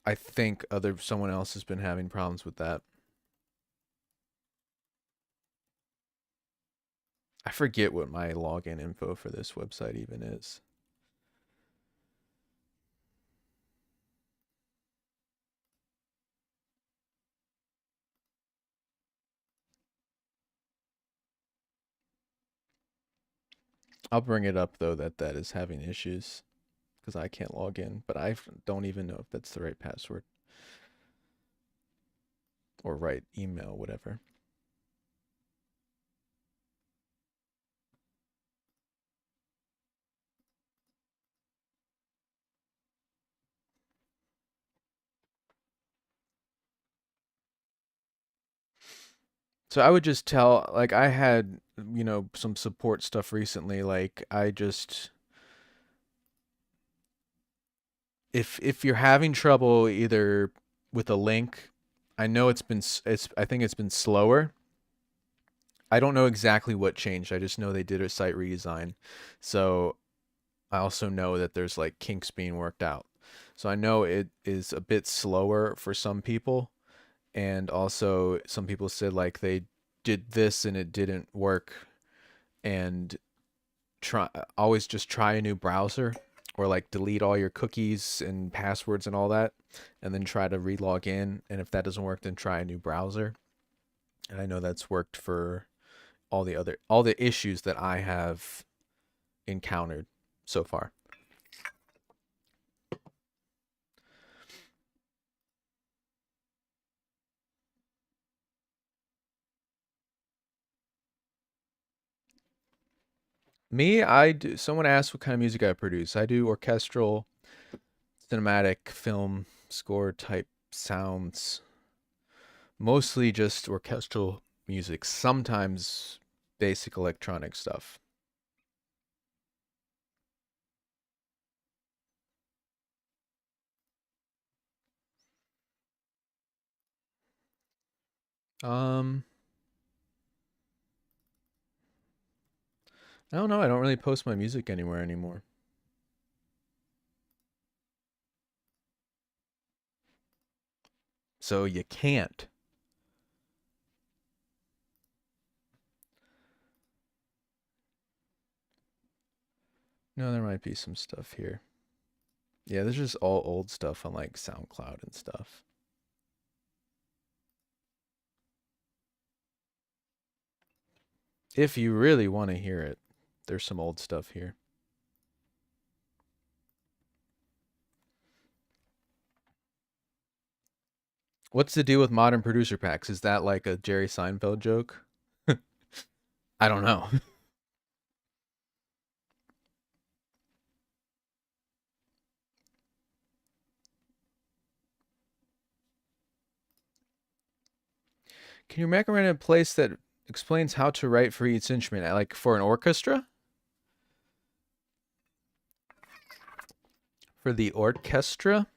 I think someone else has been having problems with that. I forget what my login info for this website even is. I'll bring it up though that is having issues because I can't log in, but I don't even know if that's the right password or right email, whatever. So I would just tell, like I had, some support stuff recently. Like I just, if you're having trouble either with a link, I know I think it's been slower. I don't know exactly what changed. I just know they did a site redesign. So I also know that there's like kinks being worked out. So I know it is a bit slower for some people. And also some people said like they did this and it didn't work, and try always just try a new browser, or like delete all your cookies and passwords and all that, and then try to re-log in, and if that doesn't work then try a new browser. And I know that's worked for all the issues that I have encountered so far. Me, I do. Someone asked what kind of music I produce. I do orchestral, cinematic, film score type sounds. Mostly just orchestral music, sometimes basic electronic stuff. Um, I don't know. I don't really post my music anywhere anymore. So you can't. No, there might be some stuff here. Yeah, there's just all old stuff on like SoundCloud and stuff. If you really want to hear it, there's some old stuff here. What's the deal with modern producer packs? Is that like a Jerry Seinfeld joke? I don't know. Can you recommend a place that explains how to write for each instrument, like for an orchestra? For the orchestra?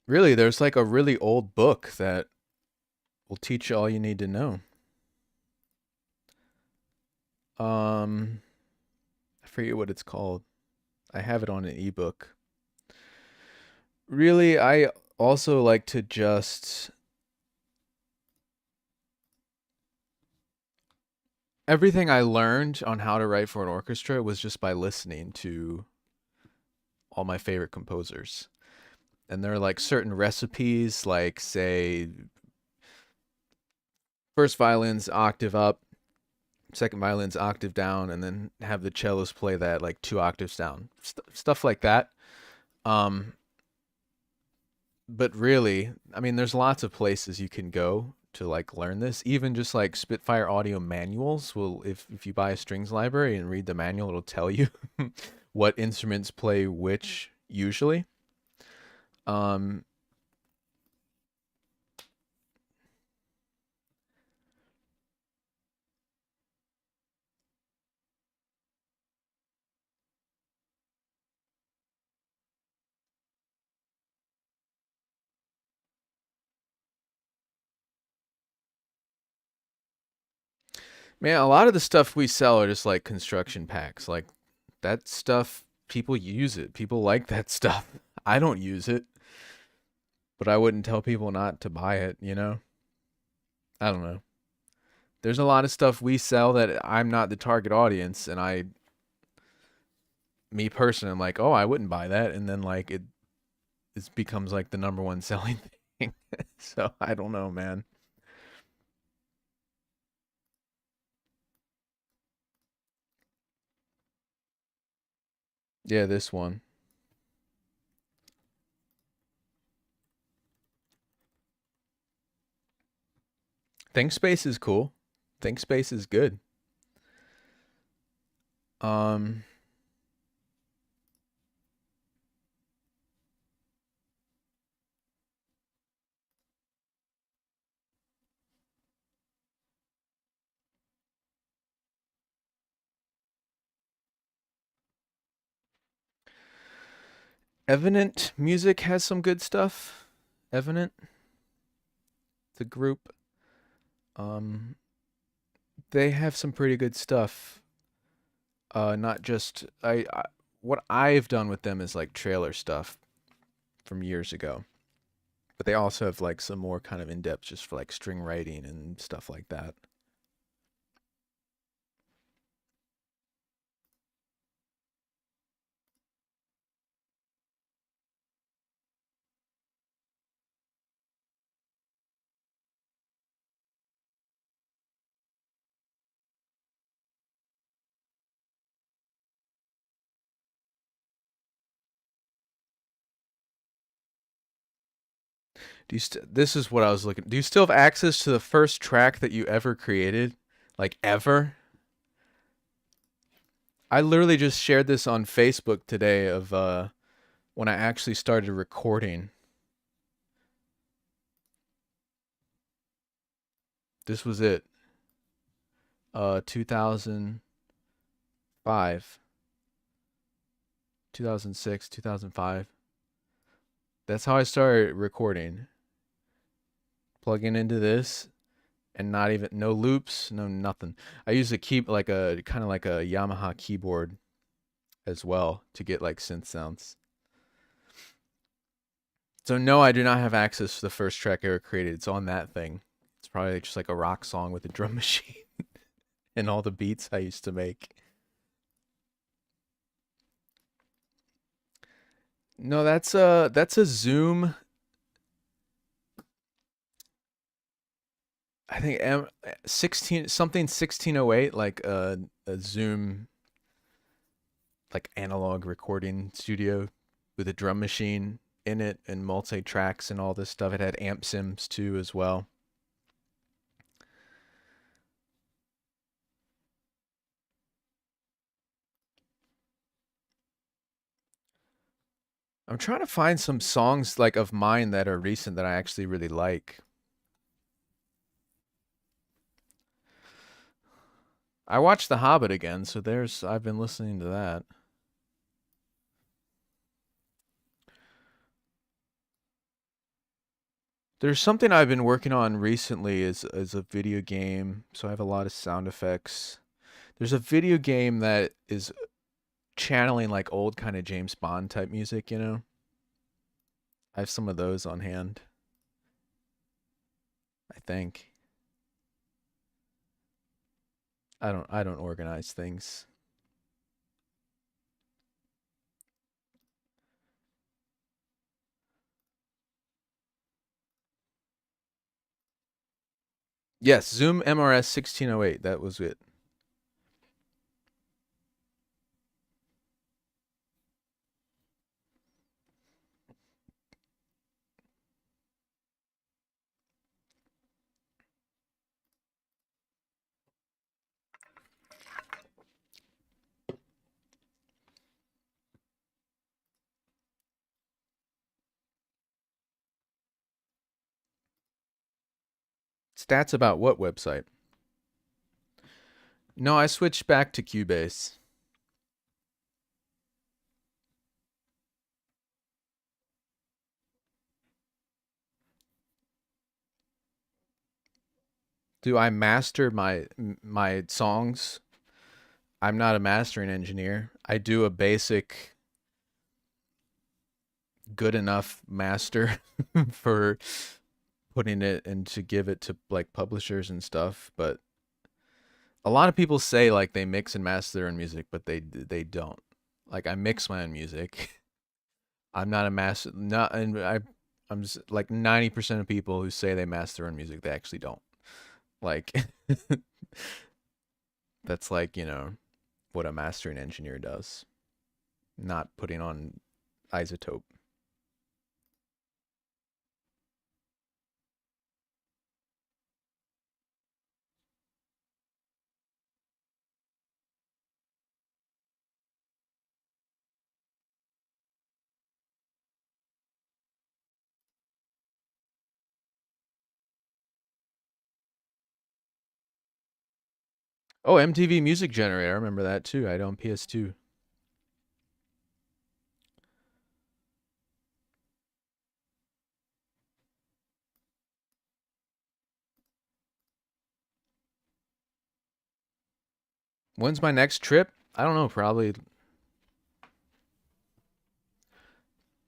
Really, there's like a really old book that will teach you all you need to know. I forget what it's called. I have it on an ebook. Really, I also like to just everything I learned on how to write for an orchestra was just by listening to all my favorite composers. And there are like certain recipes, like say first violin's octave up, second violin's octave down, and then have the cellist play that like 2 octaves down. Stuff like that. Um, but really, I mean, there's lots of places you can go to like learn this. Even just like Spitfire audio manuals will, if you buy a strings library and read the manual, it'll tell you what instruments play which usually. Um, Man, a lot of the stuff we sell are just like construction packs. Like that stuff, people use it. People like that stuff. I don't use it, but I wouldn't tell people not to buy it, you know? I don't know. There's a lot of stuff we sell that I'm not the target audience, and me personally, I'm like, oh, I wouldn't buy that, and then like it becomes like the number one selling thing. So I don't know, man. Yeah, this one. ThinkSpace is cool. ThinkSpace is good. Um, Evident Music has some good stuff. Evident, the group, um, they have some pretty good stuff. Not just what I've done with them is like trailer stuff from years ago, but they also have like some more kind of in depth, just for like string writing and stuff like that. This is what I was looking. Do you still have access to the first track that you ever created? Like ever? I literally just shared this on Facebook today of when I actually started recording. This was it. 2005, 2006, 2005. That's how I started recording. Plugging into this and not even no loops, no nothing. I use a key like a kind of like a Yamaha keyboard as well to get like synth sounds. So no, I do not have access to the first track I ever created. It's on that thing. It's probably just like a rock song with a drum machine and all the beats I used to make. No, that's a Zoom. I think 16 something 1608 like a Zoom like analog recording studio with a drum machine in it and multi tracks and all this stuff. It had amp sims too as well. I'm trying to find some songs like of mine that are recent that I actually really like. I watched The Hobbit again, so I've been listening to that. There's something I've been working on recently is a video game, so I have a lot of sound effects. There's a video game that is channeling like old kind of James Bond type music, you know? I have some of those on hand, I think. I don't organize things. Yes, Zoom MRS 1608, that was it. Stats about what website? No, I switched back to Cubase. Do I master my songs? I'm not a mastering engineer. I do a basic good enough master for putting it and to give it to like publishers and stuff, but a lot of people say like they mix and master their own music, but they don't. Like I mix my own music. I'm not a master not and I'm just, like 90% of people who say they master their own music, they actually don't. Like that's like, what a mastering engineer does, not putting on isotope. Oh, MTV Music Generator. I remember that too. I had it on PS2. When's my next trip? I don't know, probably.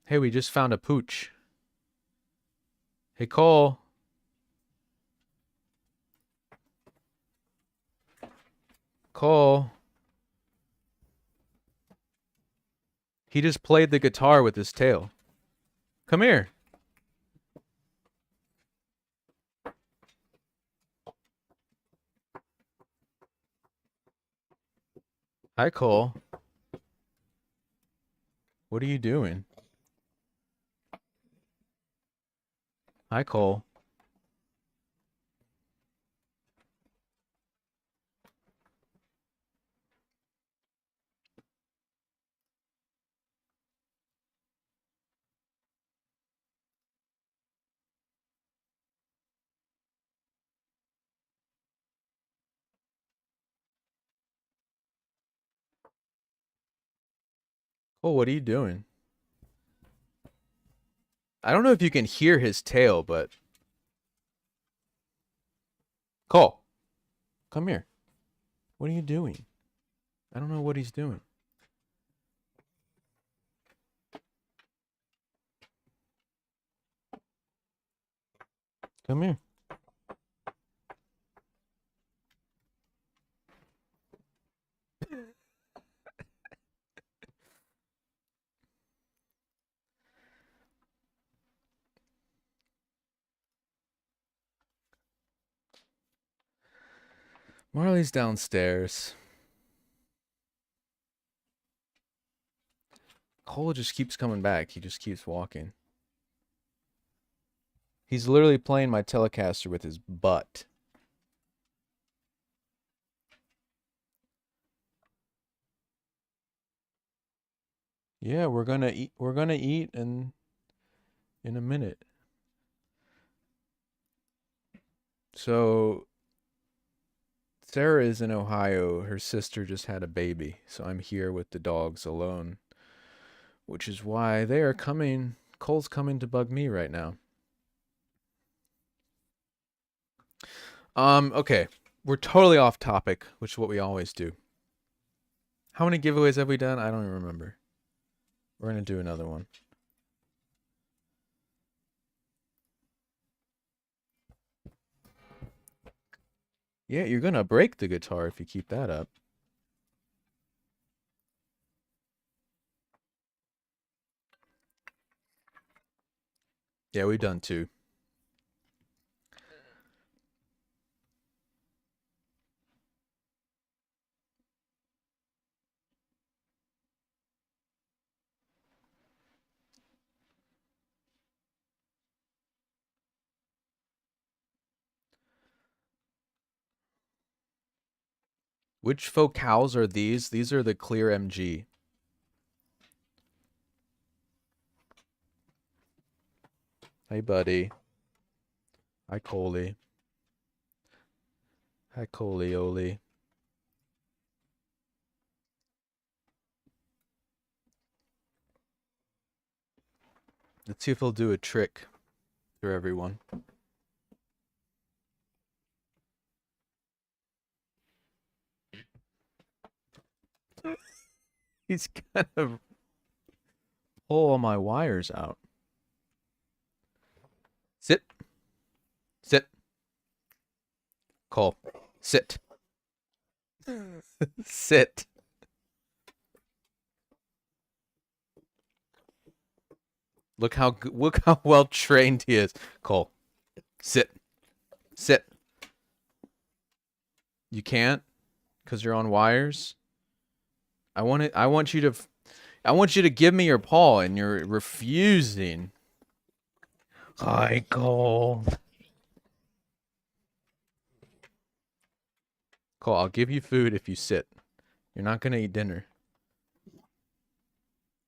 Hey, we just found a pooch. Hey, Cole. Cole. He just played the guitar with his tail. Come here. Hi, Cole. What are you doing? Hi, Cole. Cole, what are you doing? I don't know if you can hear his tail, but Cole, come here. What are you doing? I don't know what he's doing. Come here. Marley's downstairs. Cole just keeps coming back. He just keeps walking. He's literally playing my Telecaster with his butt. Yeah, we're gonna eat. We're gonna eat in a minute. So Sarah is in Ohio. Her sister just had a baby, so I'm here with the dogs alone, which is why they are coming. Cole's coming to bug me right now. Okay. We're totally off topic, which is what we always do. How many giveaways have we done? I don't even remember. We're gonna do another one. Yeah, you're gonna break the guitar if you keep that up. Yeah, we've done two. Which vocals are these? These are the clear MG. Hey, buddy. Hi, Coley. Hi, Colioli. Let's see if he'll do a trick for everyone. He's gonna pull all my wires out. Sit. Sit. Cole. Sit. Sit. Look how well trained he is. Cole. Sit. Sit. You can't because you're on wires. I want you to give me your paw, and you're refusing. Hi, Cole. Cole, I'll give you food if you sit. You're not gonna eat dinner.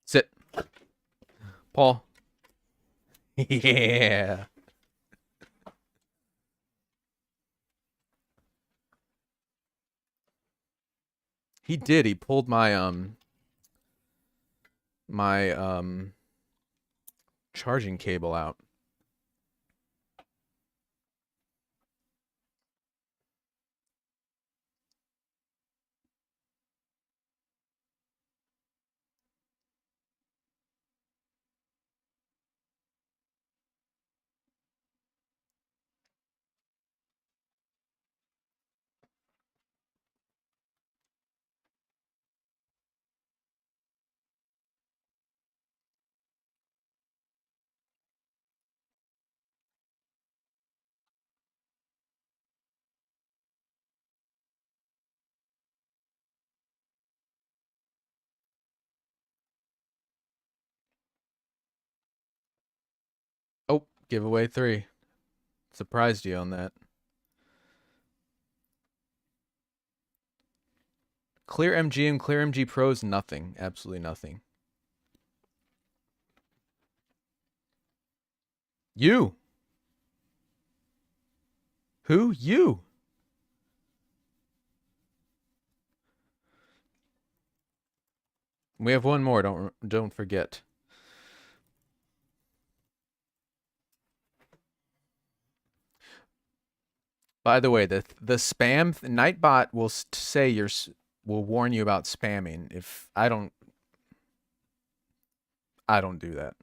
Sit. Paul. Yeah. He did. He pulled my charging cable out. Oh, giveaway 3. Surprised you on that. Clear MG and Clear MG Pros, nothing. Absolutely nothing. You. Who? You. We have one more. Don't forget. By the way, the spam Nightbot will say will warn you about spamming. If I don't do that.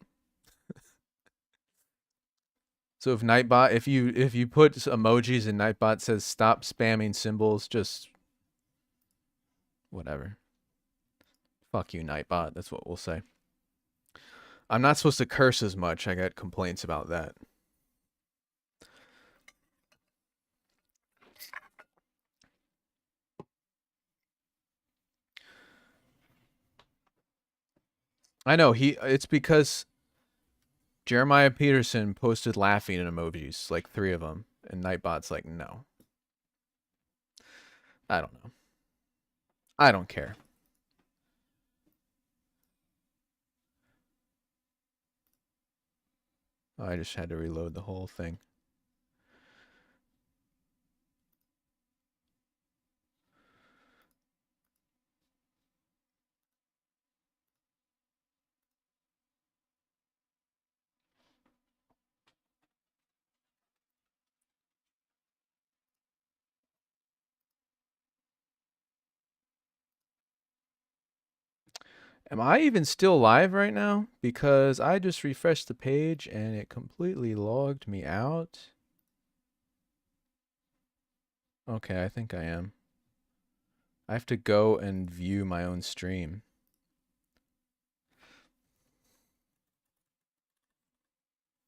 So if Nightbot, if you put emojis and Nightbot says stop spamming symbols, just whatever. Fuck you, Nightbot. That's what we'll say. I'm not supposed to curse as much. I got complaints about that. I know it's because Jeremiah Peterson posted laughing emojis, like 3 of them, and Nightbot's like, no. I don't know. I don't care. Oh, I just had to reload the whole thing. Am I even still live right now? Because I just refreshed the page and it completely logged me out. Okay, I think I am. I have to go and view my own stream.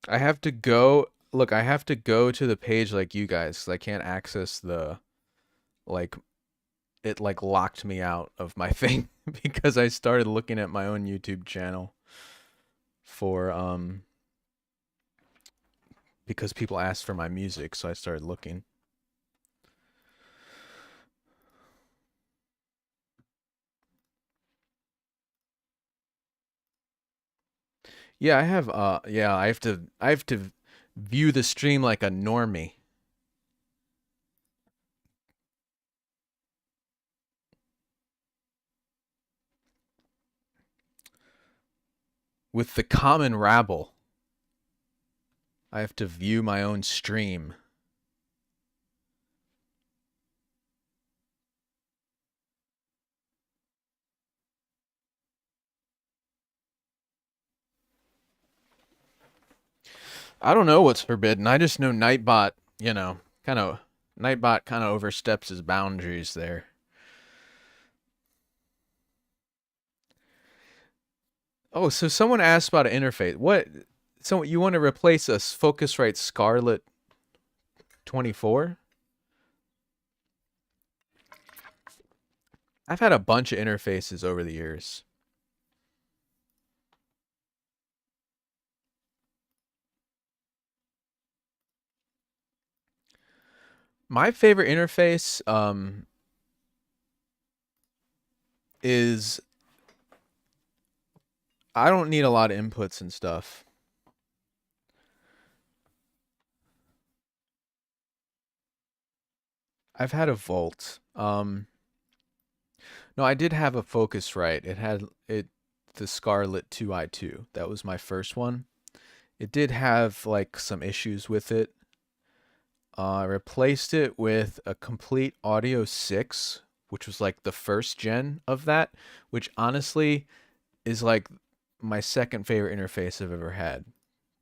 I have to go, look, I have to go to the page like you guys, 'cause I can't access the, like, it like locked me out of my thing because I started looking at my own YouTube channel for, because people asked for my music, so I started looking. Yeah, I have to view the stream like a normie. with the common rabble. I have to view my own stream. I don't know what's forbidden. I just know Nightbot, Nightbot kind of oversteps his boundaries there. Oh, so someone asked about an interface. What? So you want to replace a Focusrite Scarlett 24? I've had a bunch of interfaces over the years. My favorite interface is I don't need a lot of inputs and stuff. I've had a Volt. No, I did have a Focusrite. It had the Scarlett 2i2. That was my first one. It did have like some issues with it. I replaced it with a Complete Audio 6, which was like the first gen of that, which honestly is like my second favorite interface I've ever had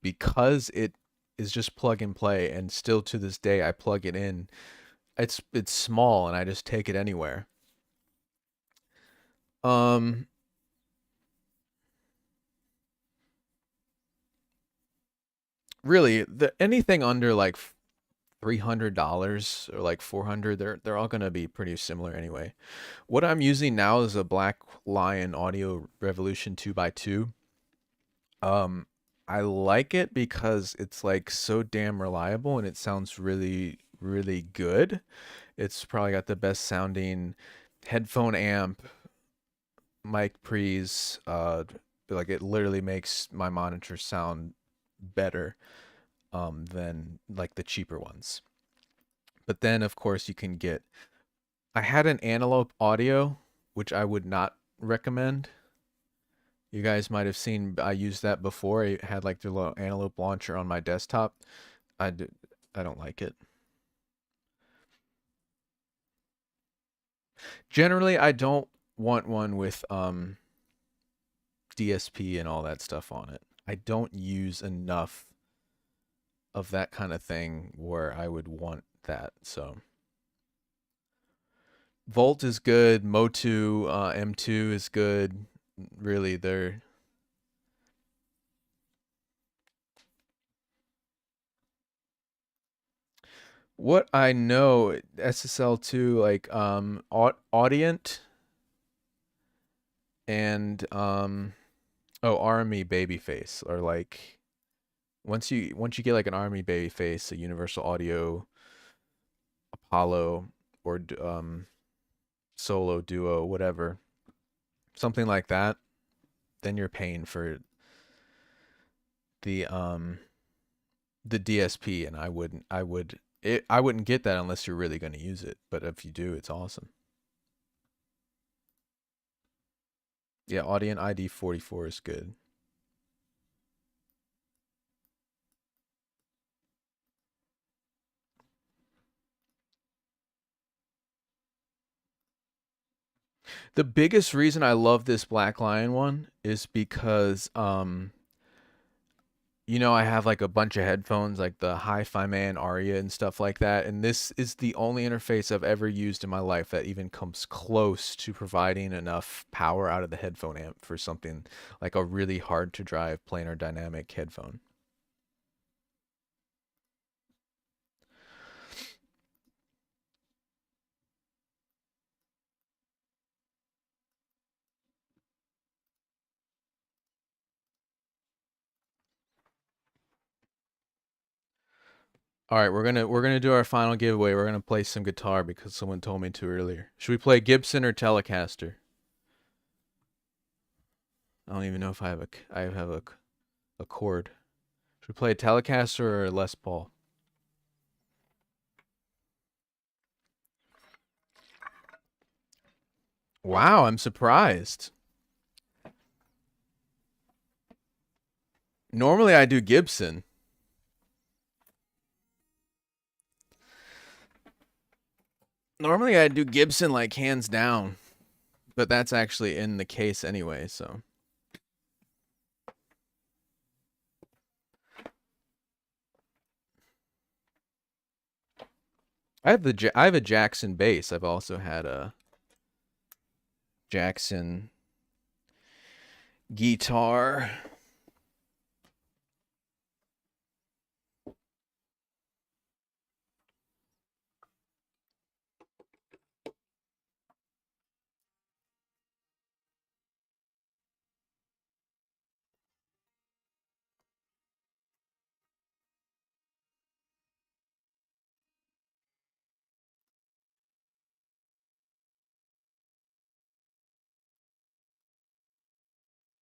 because it is just plug and play, and still to this day I plug it in. It's small and I just take it anywhere. Um really, anything under like $300 or like 400, they're all gonna be pretty similar anyway. What I'm using now is a Black Lion Audio Revolution 2x2. Um, I like it because it's like so damn reliable and it sounds really, really good. It's probably got the best sounding headphone amp, mic pre's, like it literally makes my monitor sound better than like the cheaper ones. But then of course you can get I had an Antelope Audio, which I would not recommend. You guys might have seen I used that before. I had like the little Antelope launcher on my desktop. I d- I don't like it. Generally, I don't want one with DSP and all that stuff on it. I don't use enough of that kind of thing where I would want that. So Volt is good. Motu M2 is good. Really, they're what I know SSL2 like Audient and Army Babyface are like once you get like an Army Babyface, a Universal Audio Apollo or Solo Duo, whatever, something like that, then you're paying for the um the DSP, and I wouldn't get that unless you're really going to use it. But if you do, it's awesome. Yeah, Audient ID 44 is good. The biggest reason I love this Black Lion one is because I have like a bunch of headphones, like the Hi-Fi Man Aria and stuff like that, and this is the only interface I've ever used in my life that even comes close to providing enough power out of the headphone amp for something like a really hard to drive planar dynamic headphone. All right, we're gonna do our final giveaway. We're gonna play some guitar because someone told me to earlier. Should we play Gibson or Telecaster? I don't even know if I have a chord. Should we play a Telecaster or a Les Paul? Wow, I'm surprised. Normally I do Gibson. Normally I do Gibson like hands down. But that's actually in the case anyway, so. I have a Jackson bass. I've also had a Jackson guitar.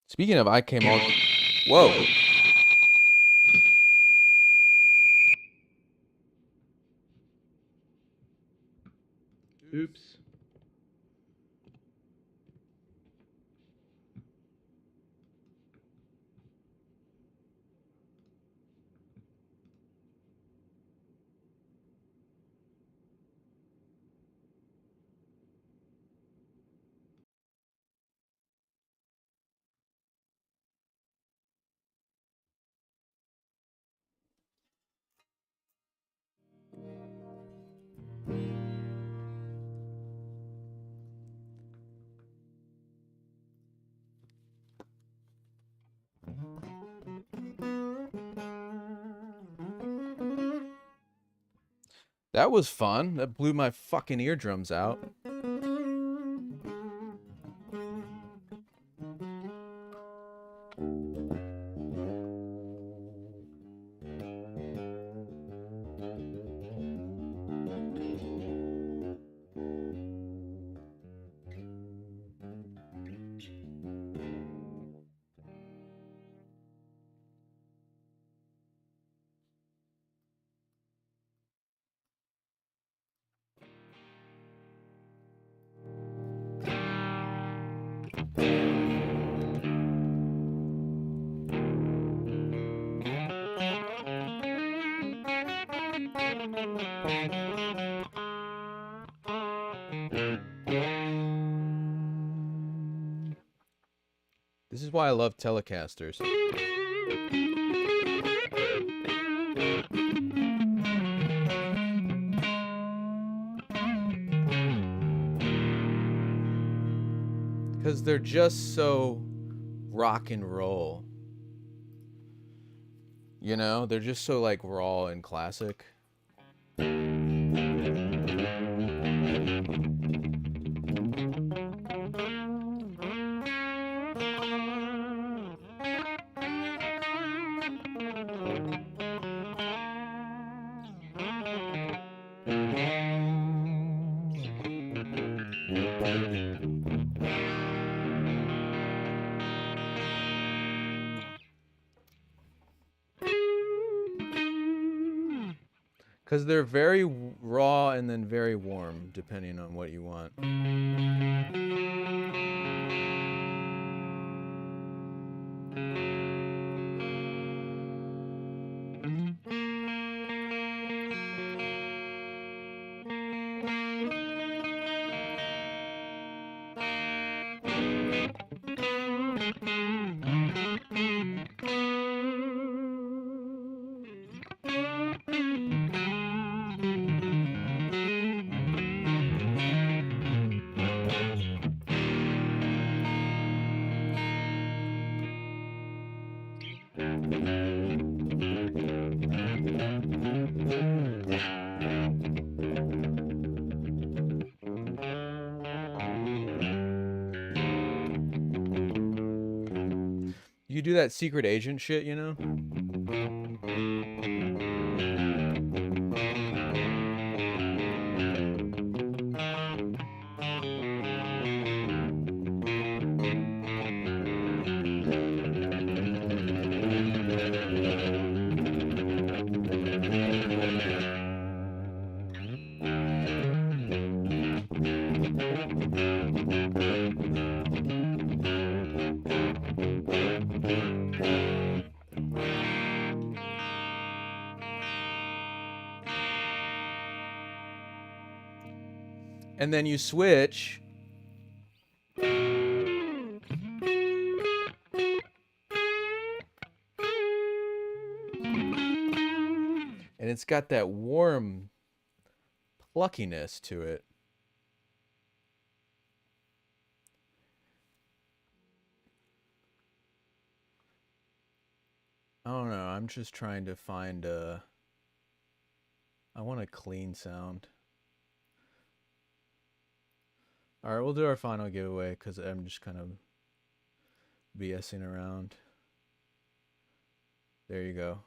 Speaking of, I came all. Whoa. Oops. That was fun. That blew my fucking eardrums out. This is why I love Telecasters. Because they're just so rock and roll. You know, they're just so like raw and classic. Because they're very raw and then very warm, depending on what you want. You do that secret agent shit, you know? And then you switch. And it's got that warm pluckiness to it. I don't know. I'm just trying to find a... I want a clean sound. All right, we'll do our final giveaway because I'm just kind of BSing around. There you go.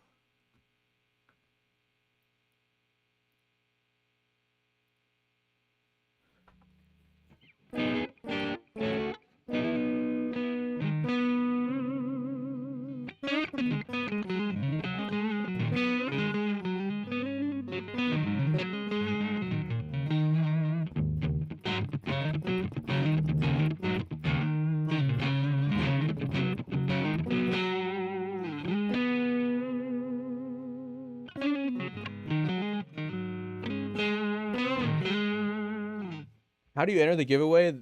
How do you enter the giveaway?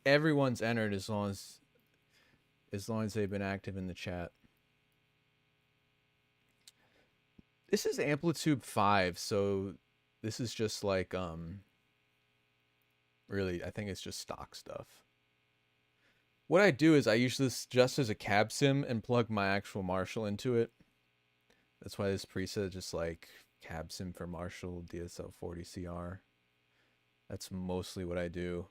Everyone's entered as long as they've been active in the chat. This is Amplitude 5, so this is just like really, I think it's just stock stuff. What I do is I use this just as a cab sim and plug my actual Marshall into it. That's why this preset is just like cab sim for Marshall DSL40CR. That's mostly what I do.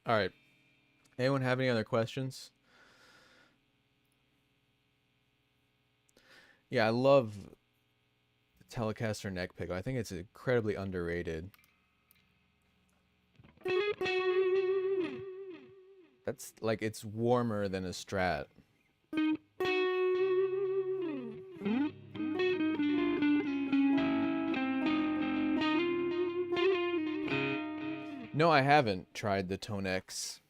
All right. Anyone have any other questions? Yeah, I love Telecaster neck pick. I think it's incredibly underrated. That's like, it's warmer than a Strat. No, I haven't tried the Tone X.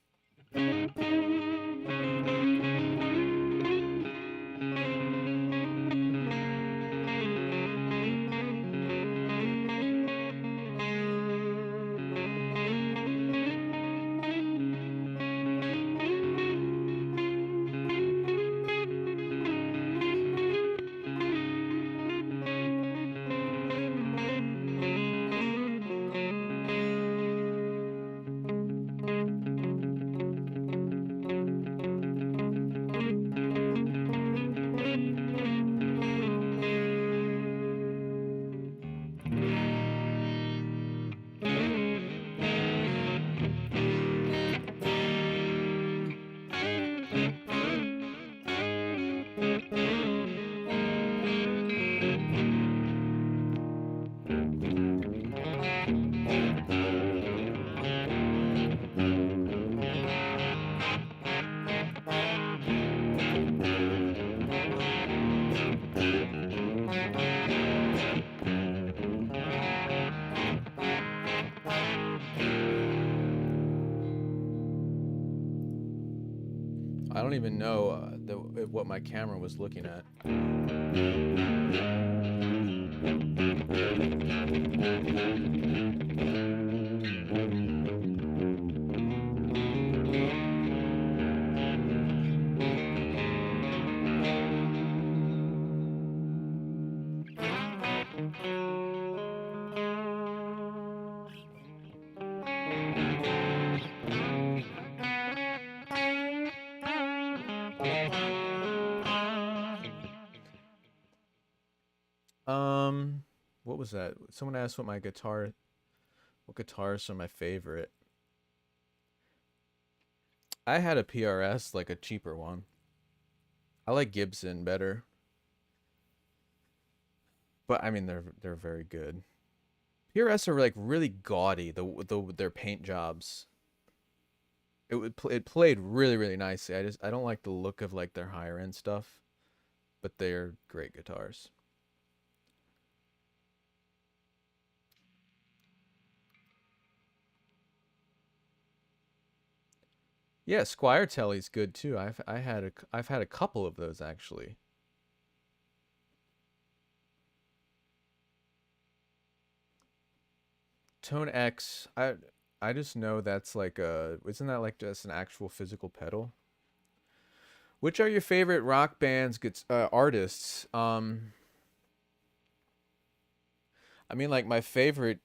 I don't even know what my camera was looking at. was that? Someone asked what guitars are my favorite. I had a PRS, like a cheaper one. I like Gibson better. But I mean they're very good. PRS are like really gaudy, their paint jobs. It played really nicely. I don't like the look of like their higher end stuff, but they're great guitars. Yeah, Squire Telly's good too. I've had a couple of those actually. Tone X, I just know that's like isn't that like just an actual physical pedal? Which are your favorite rock bands, artists? I mean, like my favorite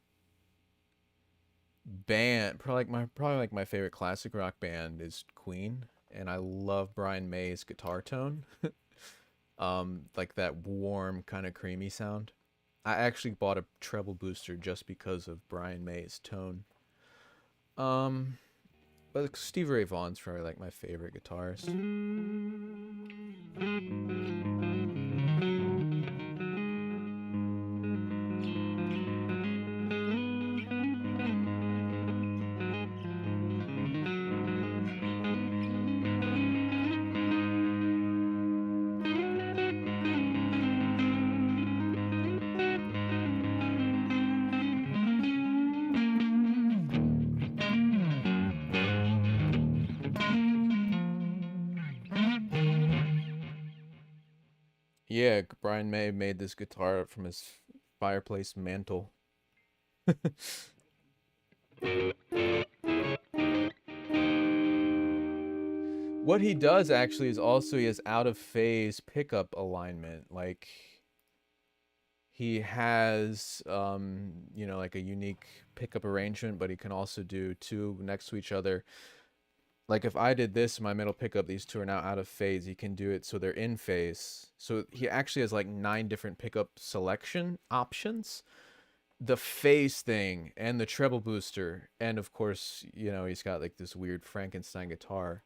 band, probably like my favorite classic rock band is Queen, and I love Brian May's guitar tone. Like that warm kind of creamy sound. I actually bought a treble booster just because of Brian May's tone. Um, but Stevie Ray Vaughan's probably like my favorite guitarist. Yeah, Brian May made this guitar from his fireplace mantle. What he does actually is also he has out of phase pickup alignment. Like he has you know, like a unique pickup arrangement, but he can also do two next to each other. Like if I did this, my middle pickup, these two are now out of phase. He can do it so they're in phase. So he actually has like 9 different pickup selection options. The phase thing and the treble booster, and of course, you know, he's got like this weird Frankenstein guitar.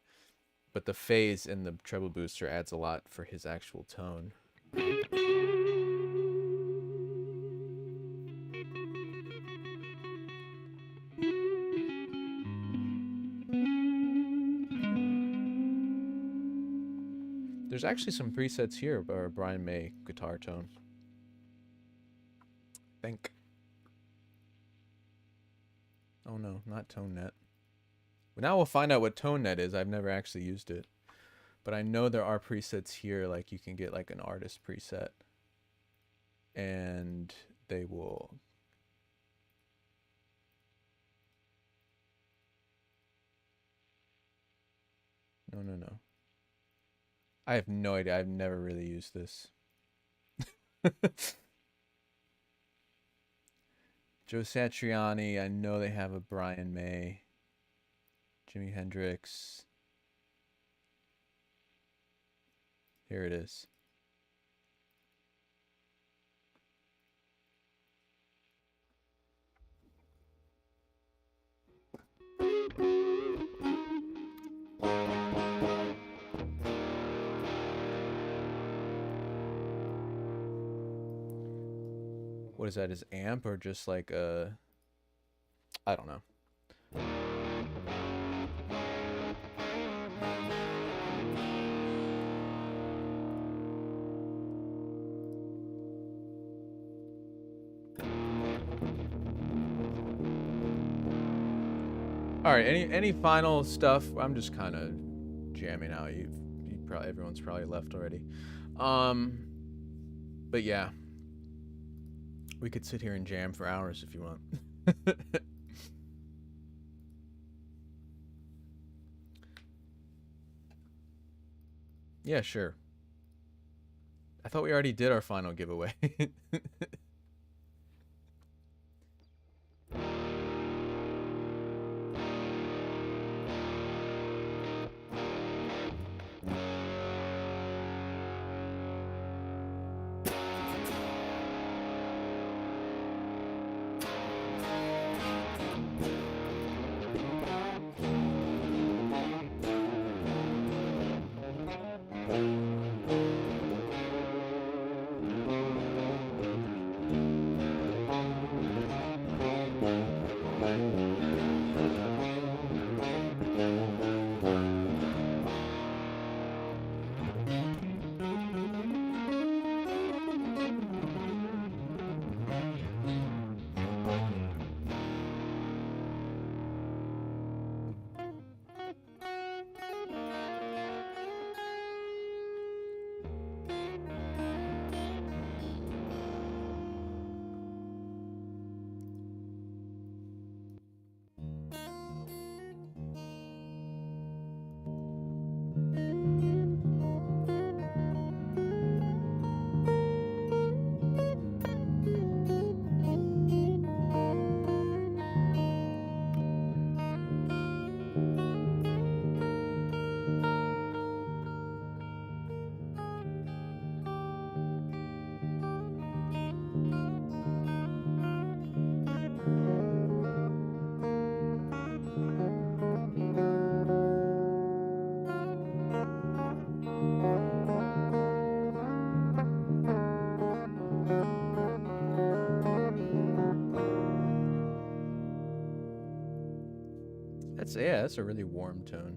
But the phase and the treble booster adds a lot for his actual tone. There's actually some presets here by Brian May guitar tone. Think. Oh no, not ToneNet. But now we'll find out what ToneNet is. I've never actually used it. But I know there are presets here, like you can get like an artist preset. And they will... No. I have no idea. I've never really used this. Joe Satriani, I know they have a Brian May. Jimi Hendrix. Here it is. What is that, his amp or just like a... I don't know. All right, any final stuff? I'm just kind of jamming out. You probably, everyone's probably left already. But yeah, we could sit here and jam for hours if you want. Yeah, sure. I thought we already did our final giveaway. That's a really warm tone.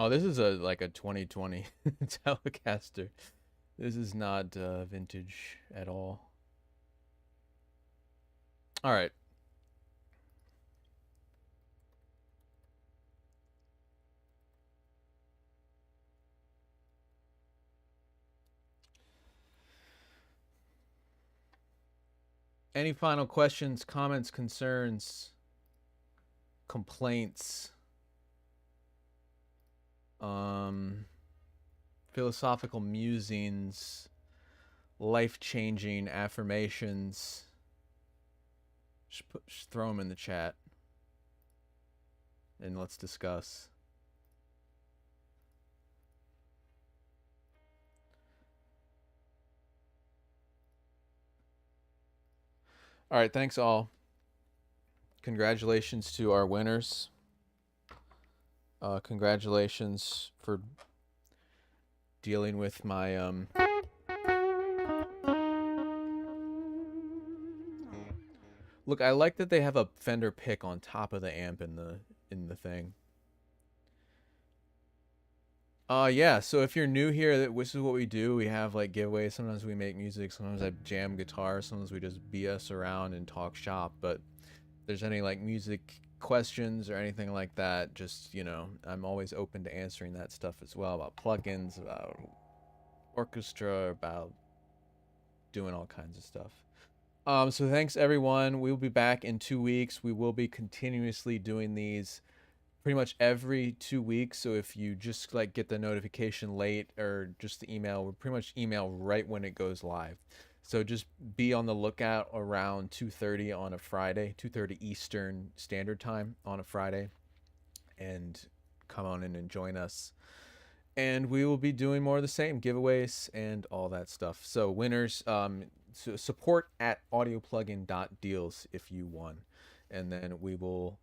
Oh, this is like a 2020 Telecaster. This is not vintage at all. All right. Any final questions, comments, concerns, complaints, philosophical musings, life-changing affirmations? Just throw them in the chat and let's discuss. All right, thanks all. Congratulations to our winners. Congratulations for dealing with my Look, I like that they have a Fender pick on top of the amp in the thing. Yeah, so if you're new here, this is what we do. We have like giveaways. Sometimes we make music, sometimes I jam guitar, sometimes we just BS around and talk shop. But if there's any like music questions or anything like that, just, you know, I'm always open to answering that stuff as well, about plugins, about orchestra, about doing all kinds of stuff. So thanks everyone. We will be back in 2 weeks. We will be continuously doing these pretty much every 2 weeks. So if you just like get the notification late or just the email, we'll pretty much email right when it goes live. So just be on the lookout around 2:30 on a Friday, 2:30 Eastern Standard Time on a Friday, and come on in and join us. And we will be doing more of the same, giveaways and all that stuff. So winners, so support at audioplugin.deals if you won. And then we will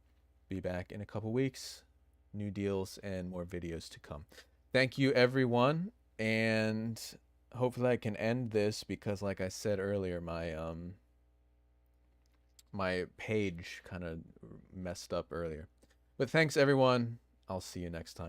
be back in a couple weeks. New deals and more videos to come. Thank you, everyone. And hopefully I can end this because, like I said earlier, my page kind of messed up earlier. But thanks, everyone. I'll see you next time.